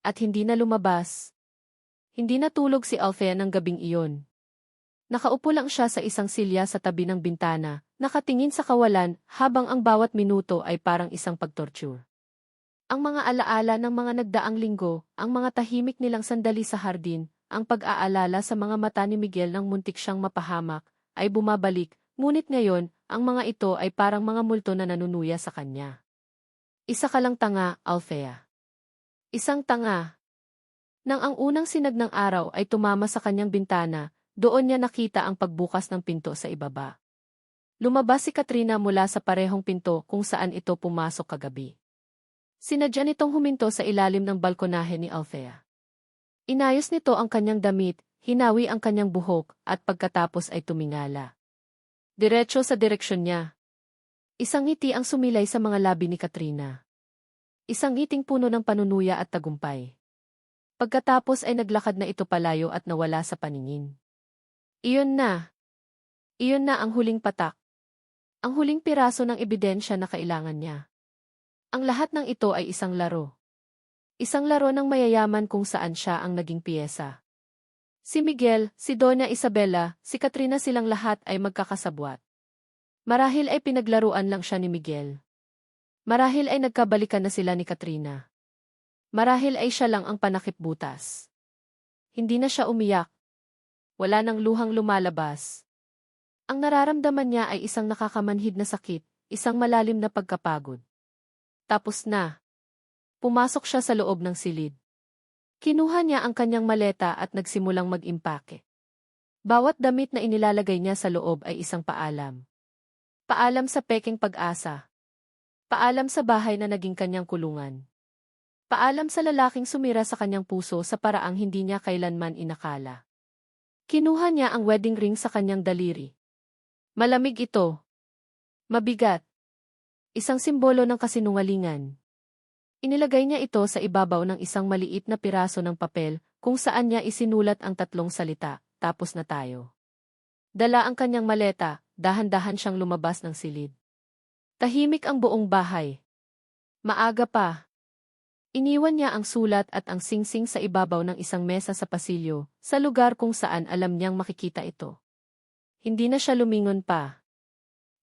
At hindi na lumabas. Hindi natulog si Althea ng gabing iyon. Nakaupo lang siya sa isang silya sa tabi ng bintana, nakatingin sa kawalan habang ang bawat minuto ay parang isang pagtorture. Ang mga alaala ng mga nagdaang linggo, ang mga tahimik nilang sandali sa hardin, ang pag-aalala sa mga mata ni Miguel nang muntik siyang mapahamak, ay bumabalik, ngunit ngayon, ang mga ito ay parang mga multo na nanunuya sa kanya. Isa ka lang tanga, Althea. Isang tanga. Nang ang unang sinag ng araw ay tumama sa kanyang bintana, doon niya nakita ang pagbukas ng pinto sa ibaba. Lumabas si Katrina mula sa parehong pinto kung saan ito pumasok kagabi. Sinadya nitong huminto sa ilalim ng balkonahe ni Althea. Inayos nito ang kanyang damit, hinawi ang kanyang buhok at pagkatapos ay tumingala. Diretso sa direksyon niya. Isang ngiti ang sumilay sa mga labi ni Katrina. Isang ngiting puno ng panunuya at tagumpay. Pagkatapos ay naglakad na ito palayo at nawala sa paningin. Iyon na. Iyon na ang huling patak. Ang huling piraso ng ebidensya na kailangan niya. Ang lahat ng ito ay isang laro. Isang laro ng mayayaman kung saan siya ang naging piyesa. Si Miguel, si Doña Isabela, si Katrina silang lahat ay magkakasabwat. Marahil ay pinaglaruan lang siya ni Miguel. Marahil ay nagkabalikan na sila ni Katrina. Marahil ay siya lang ang panakipbutas. Hindi na siya umiyak. Wala nang luhang lumalabas. Ang nararamdaman niya ay isang nakakamanhid na sakit, isang malalim na pagkapagod. Tapos na. Pumasok siya sa loob ng silid. Kinuha niya ang kanyang maleta at nagsimulang mag-impake. Bawat damit na inilalagay niya sa loob ay isang paalam. Paalam sa pekeng pag-asa. Paalam sa bahay na naging kanyang kulungan. Paalam sa lalaking sumira sa kanyang puso sa paraang hindi niya kailanman inakala. Kinuha niya ang wedding ring sa kanyang daliri. Malamig ito. Mabigat. Isang simbolo ng kasinungalingan. Inilagay niya ito sa ibabaw ng isang maliit na piraso ng papel kung saan niya isinulat ang 3 salita, tapos na tayo. Dala ang kanyang maleta, dahan-dahan siyang lumabas ng silid. Tahimik ang buong bahay. Maaga pa. Iniwan niya ang sulat at ang singsing sa ibabaw ng isang mesa sa pasilyo, sa lugar kung saan alam niyang makikita ito. Hindi na siya lumingon pa.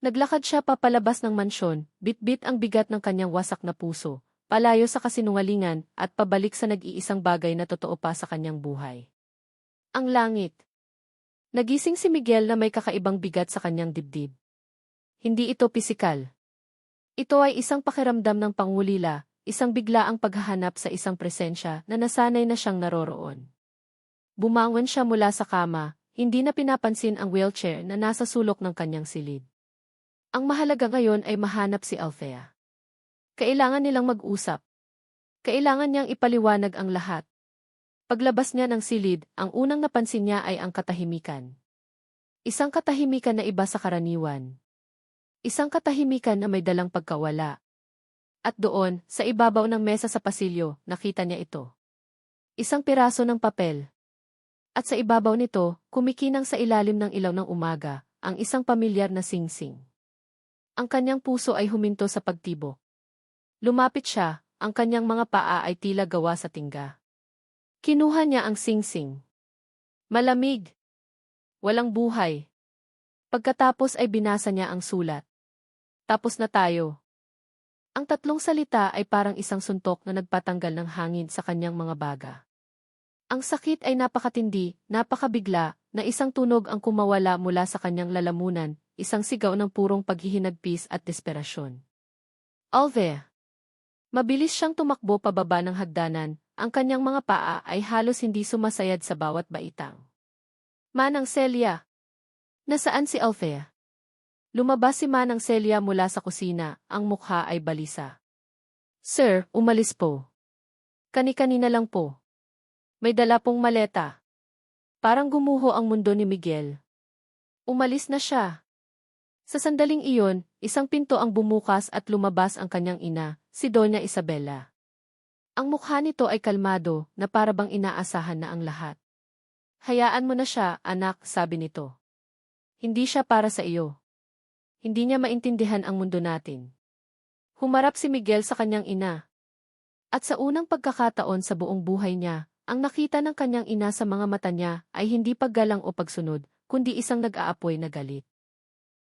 Naglakad siya papalabas ng mansyon, bit-bit ang bigat ng kanyang wasak na puso, palayo sa kasinungalingan at pabalik sa nag-iisang bagay na totoo pa sa kanyang buhay. Ang langit. Nagising si Miguel na may kakaibang bigat sa kanyang dibdib. Hindi ito pisikal. Ito ay isang pakiramdam ng pangulila, isang biglaang paghahanap sa isang presensya na nasanay na siyang naroroon. Bumangon siya mula sa kama, hindi na pinapansin ang wheelchair na nasa sulok ng kanyang silid. Ang mahalaga ngayon ay mahanap si Althea. Kailangan nilang mag-usap. Kailangan niyang ipaliwanag ang lahat. Paglabas niya ng silid, ang unang napansin niya ay ang katahimikan. Isang katahimikan na iba sa karaniwan. Isang katahimikan na may dalang pagkawala. At doon, sa ibabaw ng mesa sa pasilyo, nakita niya ito. Isang piraso ng papel. At sa ibabaw nito, kumikinang sa ilalim ng ilaw ng umaga, ang isang pamilyar na singsing. Ang kanyang puso ay huminto sa pagtibok. Lumapit siya, ang kanyang mga paa ay tila gawa sa tingga. Kinuha niya ang singsing. Malamig. Walang buhay. Pagkatapos ay binasa niya ang sulat. Tapos na tayo. Ang 3 salita ay parang isang suntok na nagpatanggal ng hangin sa kanyang mga baga. Ang sakit ay napakatindi, napakabigla, na isang tunog ang kumawala mula sa kanyang lalamunan, isang sigaw ng purong paghihinagpis at desperasyon. Althea. Mabilis siyang tumakbo pababa ng hagdanan, ang kanyang mga paa ay halos hindi sumasayad sa bawat baitang. Manang Celia. Nasaan si Althea? Lumabas si Manang Celia mula sa kusina, ang mukha ay balisa. Sir, umalis po. Kani-kanina lang po. May dala pong maleta. Parang gumuho ang mundo ni Miguel. Umalis na siya. Sa sandaling iyon, isang pinto ang bumukas at lumabas ang kanyang ina, si Doña Isabela. Ang mukha nito ay kalmado, na para bang inaasahan na ang lahat. Hayaan mo na siya, anak, sabi nito. Hindi siya para sa iyo. Hindi niya maintindihan ang mundo natin. Humarap si Miguel sa kanyang ina. At sa unang pagkakataon sa buong buhay niya, ang nakita ng kanyang ina sa mga mata niya ay hindi paggalang o pagsunod, kundi isang nag-aapoy na galit.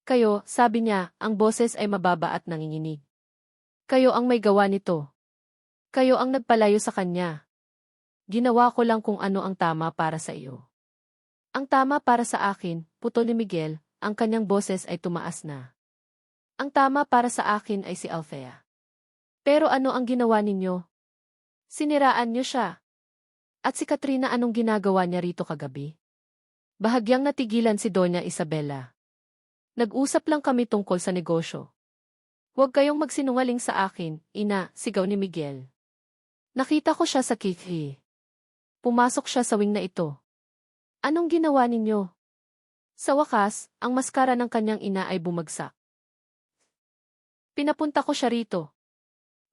Kayo, sabi niya, ang boses ay mababa at nanginginig. Kayo ang may gawa nito. Kayo ang nagpalayo sa kanya. Ginawa ko lang kung ano ang tama para sa iyo. Ang tama para sa akin, putol ni Miguel, ang kanyang boses ay tumaas na. Ang tama para sa akin ay si Althea. Pero ano ang ginawa ninyo? Siniraan niyo siya. At si Katrina, anong ginagawa niya rito kagabi? Bahagyang natigilan si Doña Isabela. Nag-usap lang kami tungkol sa negosyo. Huwag kayong magsinungaling sa akin, ina, sigaw ni Miguel. Nakita ko siya sa kithi. Pumasok siya sa wing na ito. Anong ginawa ninyo? Sa wakas, ang maskara ng kanyang ina ay bumagsak. Pinapunta ko siya rito.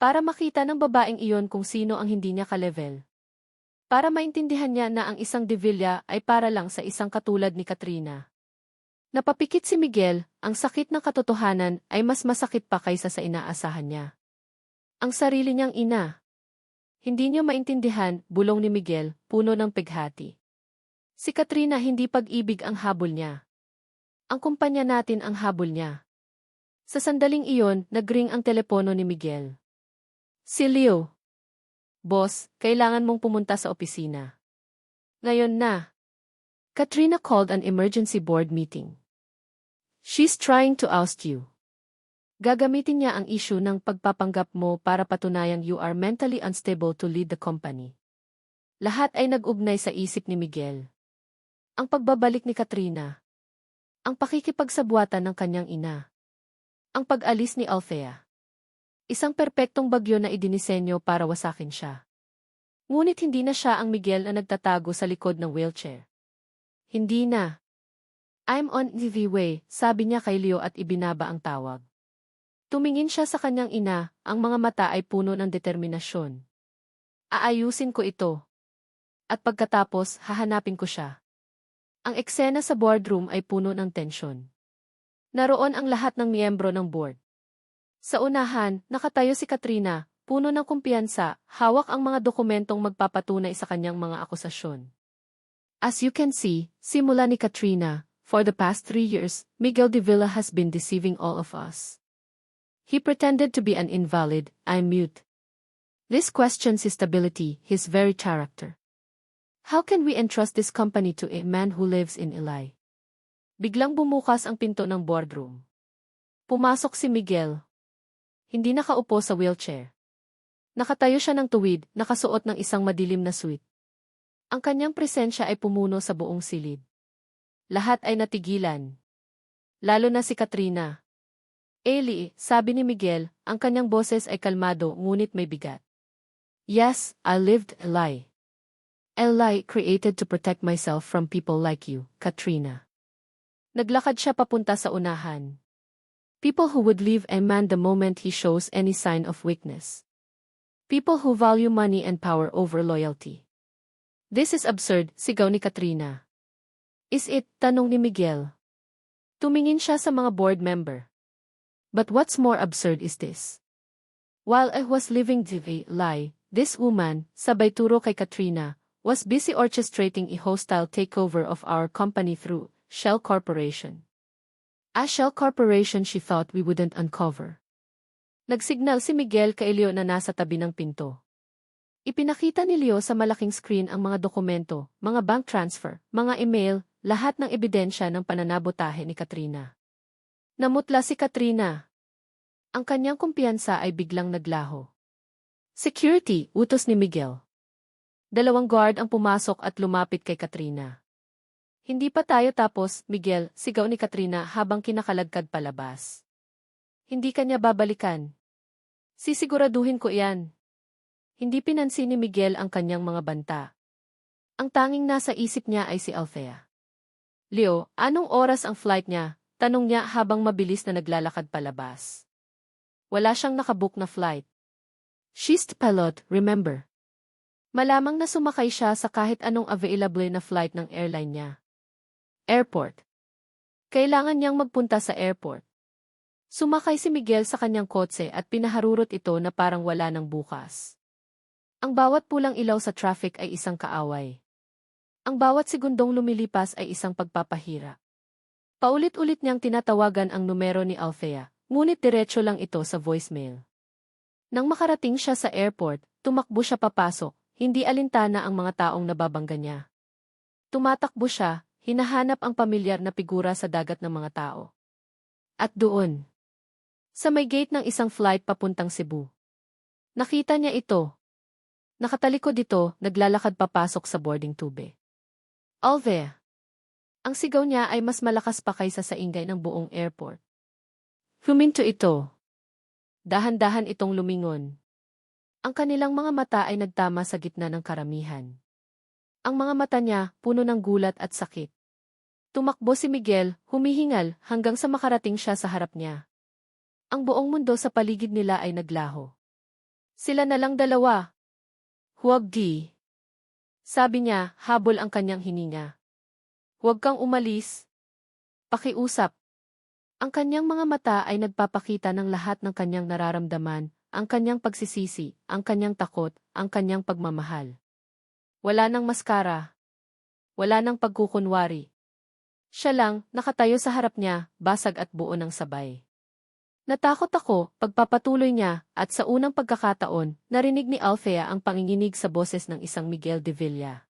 Para makita ng babaeng iyon kung sino ang hindi niya ka-level. Para maintindihan niya na ang isang Devilla ay para lang sa isang katulad ni Katrina. Napapikit si Miguel, ang sakit ng katotohanan ay mas masakit pa kaysa sa inaasahan niya. Ang sarili niyang ina. Hindi niyo maintindihan, bulong ni Miguel, puno ng pighati. Si Katrina hindi pag-ibig ang habol niya. Ang kumpanya natin ang habol niya. Sa sandaling iyon, nagring ang telepono ni Miguel. Si Leo. Boss, kailangan mong pumunta sa opisina. Ngayon na. Katrina called an emergency board meeting. She's trying to oust you. Gagamitin niya ang issue ng pagpapanggap mo para patunayang you are mentally unstable to lead the company. Lahat ay nag-ugnay sa isip ni Miguel. Ang pagbabalik ni Katrina. Ang pakikipagsabuatan ng kanyang ina. Ang pag-alis ni Althea. Isang perpektong bagyo na idinisenyo para wasakin siya. Ngunit hindi na siya ang Miguel na nagtatago sa likod ng wheelchair. Hindi na. I'm on the way, sabi niya kay Leo at ibinaba ang tawag. Tumingin siya sa kanyang ina, ang mga mata ay puno ng determinasyon. Aayusin ko ito. At pagkatapos, hahanapin ko siya. Ang eksena sa boardroom ay puno ng tensyon. Naroon ang lahat ng miyembro ng board. Sa unahan, nakatayo si Katrina, puno ng kumpiyansa, hawak ang mga dokumentong magpapatunay sa kanyang mga akusasyon. As you can see, simula ni Katrina, for the past 3 years, Miguel Devilla has been deceiving all of us. He pretended to be an invalid, I'm mute. This questions his stability, his very character. How can we entrust this company to a man who lives in a lie? Biglang bumukas ang pinto ng boardroom. Pumasok si Miguel. Hindi nakaupo sa wheelchair. Nakatayo siya ng tuwid, nakasuot ng isang madilim na suit. Ang kanyang presensya ay pumuno sa buong silid. Lahat ay natigilan. Lalo na si Katrina. Eli, sabi ni Miguel, ang kanyang boses ay kalmado ngunit may bigat. Yes, I lived a lie. A lie created to protect myself from people like you, Katrina. Naglakad siya papunta sa unahan. People who would leave a man the moment he shows any sign of weakness. People who value money and power over loyalty. This is absurd, sigaw ni Katrina. Is it? Tanong ni Miguel. Tumingin siya sa mga board member. But what's more absurd is this. While I was living the lie, this woman, sabay turo kay Katrina, was busy orchestrating a hostile takeover of our company through Shell Corporation. A Shell Corporation she thought we wouldn't uncover. Nagsignal si Miguel kay Leo na nasa tabi ng pinto. Ipinakita ni Leo sa malaking screen ang mga dokumento, mga bank transfer, mga email, lahat ng ebidensya ng pananabotahe ni Katrina. Namutla si Katrina. Ang kanyang kumpiyansa ay biglang naglaho. Security, utos ni Miguel. 2 guard ang pumasok at lumapit kay Katrina. Hindi pa tayo tapos, Miguel, sigaw ni Katrina habang kinakalagkad palabas. Hindi kanya babalikan. Sisiguraduhin ko iyan. Hindi pinansin ni Miguel ang kanyang mga banta. Ang tanging nasa isip niya ay si Althea. Leo, anong oras ang flight niya? Tanong niya habang mabilis na naglalakad palabas. Wala siyang nakabook na flight. She's the pilot, remember? Malamang na sumakay siya sa kahit anong available na flight ng airline niya. Airport. Kailangan niyang magpunta sa airport. Sumakay si Miguel sa kanyang kotse at pinaharurot ito na parang wala ng bukas. Ang bawat pulang ilaw sa traffic ay isang kaaway. Ang bawat segundong lumilipas ay isang pagpapahira. Paulit-ulit niyang tinatawagan ang numero ni Althea, ngunit diretso lang ito sa voicemail. Nang makarating siya sa airport, tumakbo siya papasok, hindi alintana ang mga taong nababangga niya. Tumatakbo siya, hinahanap ang pamilyar na figura sa dagat ng mga tao. At doon, sa may gate ng isang flight papuntang Cebu, nakita niya ito. Nakatalikod ito, naglalakad papasok sa boarding tube. Althea. Ang sigaw niya ay mas malakas pa kaysa sa ingay ng buong airport. Huminto ito. Dahan-dahan itong lumingon. Ang kanilang mga mata ay nagtama sa gitna ng karamihan. Ang mga mata niya, puno ng gulat at sakit. Tumakbo si Miguel, humihingal, hanggang sa makarating siya sa harap niya. Ang buong mundo sa paligid nila ay naglaho. Sila na lang dalawa. Huwag di. Sabi niya, habol ang kanyang hininga. Huwag kang umalis. Pakiusap. Ang kanyang mga mata ay nagpapakita ng lahat ng kanyang nararamdaman, ang kanyang pagsisisi, ang kanyang takot, ang kanyang pagmamahal. Wala nang maskara. Wala nang pagkukunwari. Siya lang, nakatayo sa harap niya, basag at buo ng sabay. Natakot ako, pagpapatuloy niya, at sa unang pagkakataon, narinig ni Althea ang panginginig sa boses ng isang Miguel de Villa.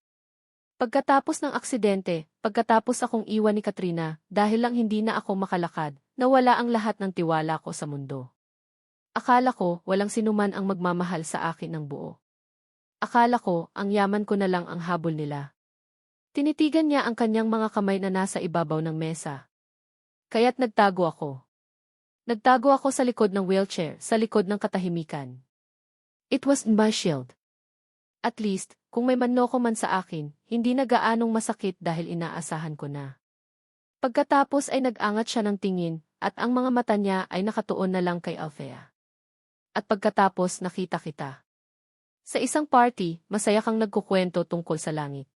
Pagkatapos ng aksidente, pagkatapos akong iwan ni Katrina, dahil lang hindi na ako makalakad, nawala ang lahat ng tiwala ko sa mundo. Akala ko, walang sinuman ang magmamahal sa akin ng buo. Akala ko, ang yaman ko na lang ang habol nila. Tinitigan niya ang kanyang mga kamay na nasa ibabaw ng mesa. Kaya't nagtago ako. Nagtago ako sa likod ng wheelchair, sa likod ng katahimikan. It was my shield. At least, kung may manloko man sa akin, hindi na gaanong masakit dahil inaasahan ko na. Pagkatapos ay nag-angat siya ng tingin, at ang mga mata niya ay nakatuon na lang kay Althea. At pagkatapos nakita kita. Sa isang party, masaya kang nagkukwento tungkol sa langit.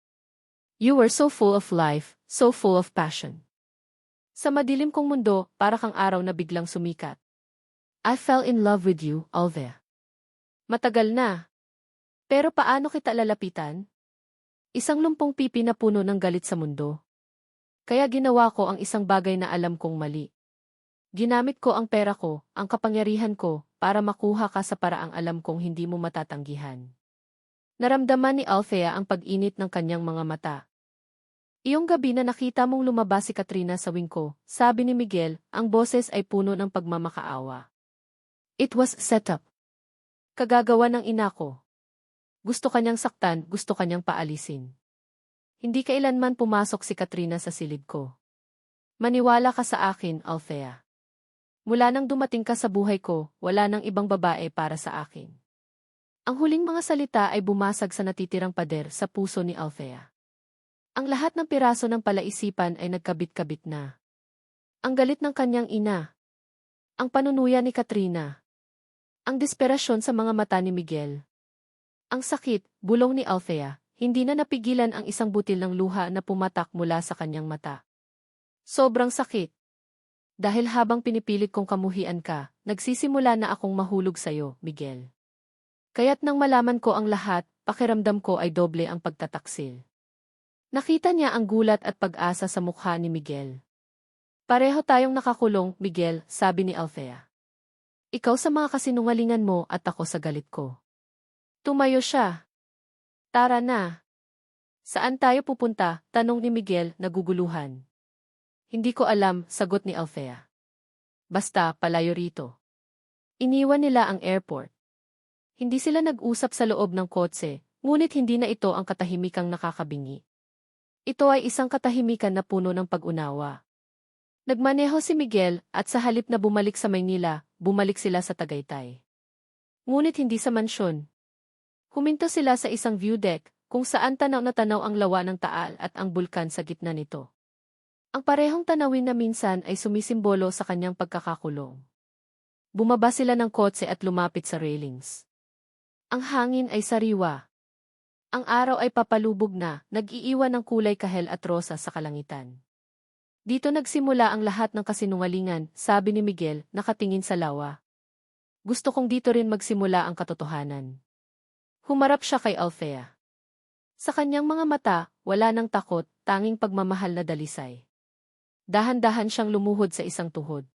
You were so full of life, so full of passion. Sa madilim kong mundo, para kang araw na biglang sumikat. I fell in love with you, Althea. Matagal na. Pero paano kita lalapitan? Isang lumpong pipi na puno ng galit sa mundo. Kaya ginawa ko ang isang bagay na alam kong mali. Ginamit ko ang pera ko, ang kapangyarihan ko, para makuha ka sa paraang alam kong hindi mo matatanggihan. Naramdaman ni Althea ang pag-init ng kanyang mga mata. Iyong gabi na nakita mong lumabas si Katrina sa wing ko, sabi ni Miguel, ang boses ay puno ng pagmamakaawa. It was set up. Kagagawa ng ina ko. Gusto kanyang saktan, gusto kanyang paalisin. Hindi kailanman pumasok si Katrina sa silid ko. Maniwala ka sa akin, Althea. Mula nang dumating ka sa buhay ko, wala nang ibang babae para sa akin. Ang huling mga salita ay bumasag sa natitirang pader sa puso ni Althea. Ang lahat ng piraso ng palaisipan ay nagkabit-kabit na. Ang galit ng kanyang ina. Ang panunuya ni Katrina. Ang desperasyon sa mga mata ni Miguel. Ang sakit, bulong ni Althea, hindi na napigilan ang isang butil ng luha na pumatak mula sa kanyang mata. Sobrang sakit. Dahil habang pinipilit kong kamuhian ka, nagsisimula na akong mahulog sa'yo, Miguel. Kaya't nang malaman ko ang lahat, pakiramdam ko ay doble ang pagtataksil. Nakita niya ang gulat at pag-asa sa mukha ni Miguel. Pareho tayong nakakulong, Miguel, sabi ni Althea. Ikaw sa mga kasinungalingan mo at ako sa galit ko. Tumayo siya. Tara na. Saan tayo pupunta? Tanong ni Miguel, naguguluhan. Hindi ko alam, sagot ni Althea. Basta, palayo rito. Iniwan nila ang airport. Hindi sila nag-usap sa loob ng kotse, ngunit hindi na ito ang katahimikang nakakabingi. Ito ay isang katahimikan na puno ng pag-unawa. Nagmaneho si Miguel at sa halip na bumalik sa Maynila, bumalik sila sa Tagaytay. Ngunit hindi sa mansyon. Huminto sila sa isang view deck, kung saan tanaw na tanaw ang lawa ng Taal at ang bulkan sa gitna nito. Ang parehong tanawin na minsan ay sumisimbolo sa kanyang pagkakakulong. Bumaba sila ng kotse at lumapit sa railings. Ang hangin ay sariwa. Ang araw ay papalubog na, nag-iiwan ng kulay kahel at rosa sa kalangitan. Dito nagsimula ang lahat ng kasinungalingan, sabi ni Miguel, nakatingin sa lawa. Gusto kong dito rin magsimula ang katotohanan. Humarap siya kay Althea. Sa kanyang mga mata, wala nang takot, tanging pagmamahal na dalisay. Dahan-dahan siyang lumuhod sa isang tuhod.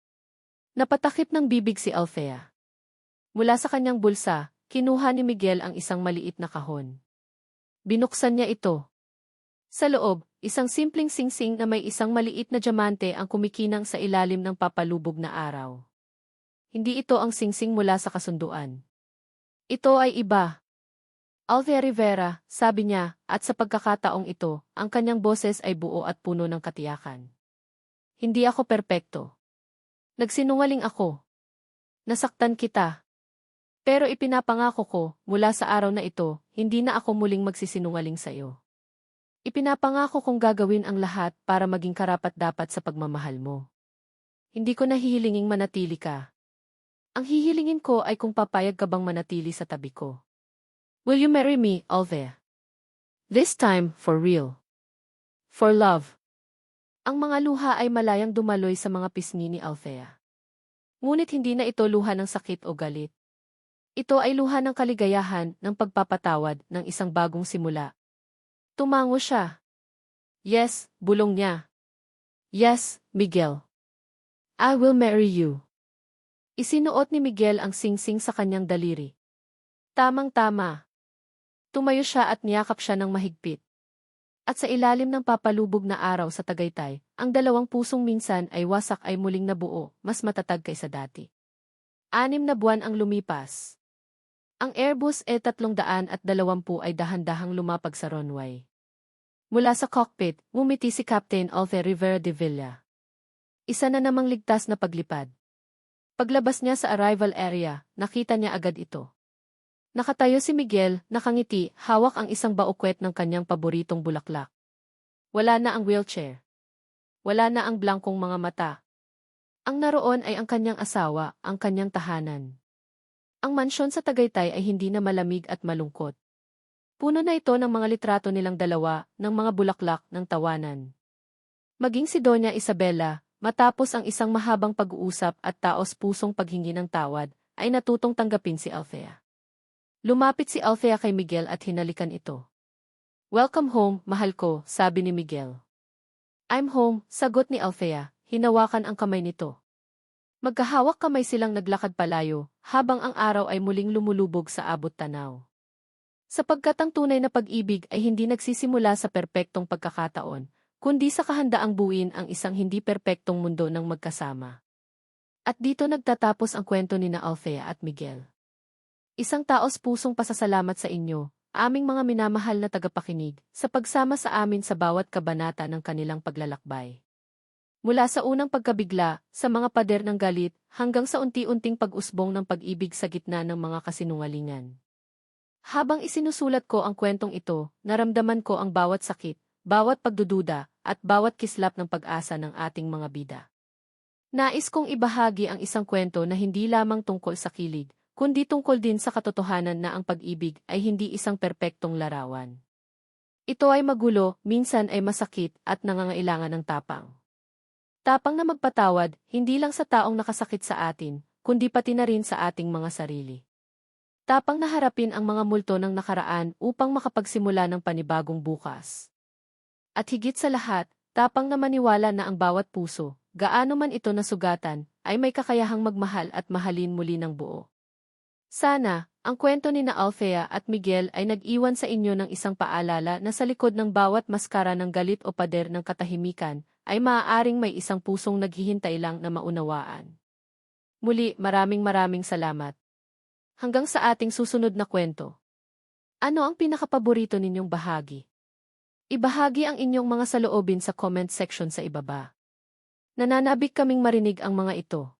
Napatakip ng bibig si Althea. Mula sa kanyang bulsa, kinuha ni Miguel ang isang maliit na kahon. Binuksan niya ito. Sa loob, isang simpleng singsing na may isang maliit na diamante ang kumikinang sa ilalim ng papalubog na araw. Hindi ito ang singsing mula sa kasunduan. Ito ay iba. Althea Rivera, sabi niya, at sa pagkakataong ito, ang kanyang boses ay buo at puno ng katiyakan. Hindi ako perpekto. Nagsinungaling ako. Nasaktan kita. Pero ipinapangako ko, mula sa araw na ito, hindi na ako muling magsisinungaling sa iyo. Ipinapangako kong gagawin ang lahat para maging karapat-dapat sa pagmamahal mo. Hindi ko nahihilinging manatili ka. Ang hihilingin ko ay kung papayag ka bang manatili sa tabi ko. Will you marry me, Althea? This time, for real. For love. Ang mga luha ay malayang dumaloy sa mga pisngi ni Althea. Ngunit hindi na ito luha ng sakit o galit. Ito ay luha ng kaligayahan, ng pagpapatawad, ng isang bagong simula. Tumango siya. Yes, bulong niya. Yes, Miguel. I will marry you. Isinuot ni Miguel ang singsing sa kanyang daliri. Tamang-tama. Tumayo siya at niyakap siya ng mahigpit. At sa ilalim ng papalubog na araw sa Tagaytay, ang dalawang pusong minsan ay wasak ay muling nabuo, mas matatag kaysa dati. 6 na buwan ang lumipas. Ang Airbus E320 ay dahan-dahang lumapag sa runway. Mula sa cockpit, ngumiti si Captain Althea Rivera de Villa. Isa na namang ligtas na paglipad. Paglabas niya sa arrival area, nakita niya agad ito. Nakatayo si Miguel, nakangiti, hawak ang isang baukwet ng kanyang paboritong bulaklak. Wala na ang wheelchair. Wala na ang blangkong mga mata. Ang naroon ay ang kanyang asawa, ang kanyang tahanan. Ang mansyon sa Tagaytay ay hindi na malamig at malungkot. Puno na ito ng mga litrato nilang dalawa, ng mga bulaklak, ng tawanan. Maging si Doña Isabela, matapos ang isang mahabang pag-uusap at taos-pusong paghingi ng tawad, ay natutong tanggapin si Althea. Lumapit si Althea kay Miguel at hinalikan ito. Welcome home, mahal ko, sabi ni Miguel. I'm home, sagot ni Althea, hinawakan ang kamay nito. Magkahawak kamay silang naglakad palayo, habang ang araw ay muling lumulubog sa abot tanaw. Sapagkat ang tunay na pag-ibig ay hindi nagsisimula sa perpektong pagkakataon, kundi sa kahandaang buuin ang isang hindi perpektong mundo ng magkasama. At dito nagtatapos ang kwento ni na Althea at Miguel. Isang taos-pusong pasasalamat sa inyo, aming mga minamahal na tagapakinig, sa pagsama sa amin sa bawat kabanata ng kanilang paglalakbay. Mula sa unang pagkabigla, sa mga pader ng galit, hanggang sa unti-unting pag-usbong ng pag-ibig sa gitna ng mga kasinungalingan. Habang isinusulat ko ang kwentong ito, naramdaman ko ang bawat sakit, bawat pagdududa, at bawat kislap ng pag-asa ng ating mga bida. Nais kong ibahagi ang isang kwento na hindi lamang tungkol sa kilig, kundi tungkol din sa katotohanan na ang pag-ibig ay hindi isang perpektong larawan. Ito ay magulo, minsan ay masakit, at nangangailangan ng tapang. Tapang na magpatawad, hindi lang sa taong nakasakit sa atin, kundi pati na rin sa ating mga sarili. Tapang na harapin ang mga multo ng nakaraan upang makapagsimula ng panibagong bukas. At higit sa lahat, tapang na maniwala na ang bawat puso, gaano man ito nasugatan, ay may kakayahang magmahal at mahalin muli ng buo. Sana, ang kwento ni na Althea at Miguel ay nag-iwan sa inyo ng isang paalala na sa likod ng bawat maskara ng galit o pader ng katahimikan, ay maaaring may isang pusong naghihintay lang na maunawaan. Muli, maraming salamat. Hanggang sa ating susunod na kwento. Ano ang pinakapaborito ninyong bahagi? Ibahagi ang inyong mga saloobin sa comment section sa ibaba. Nananabik kaming marinig ang mga ito.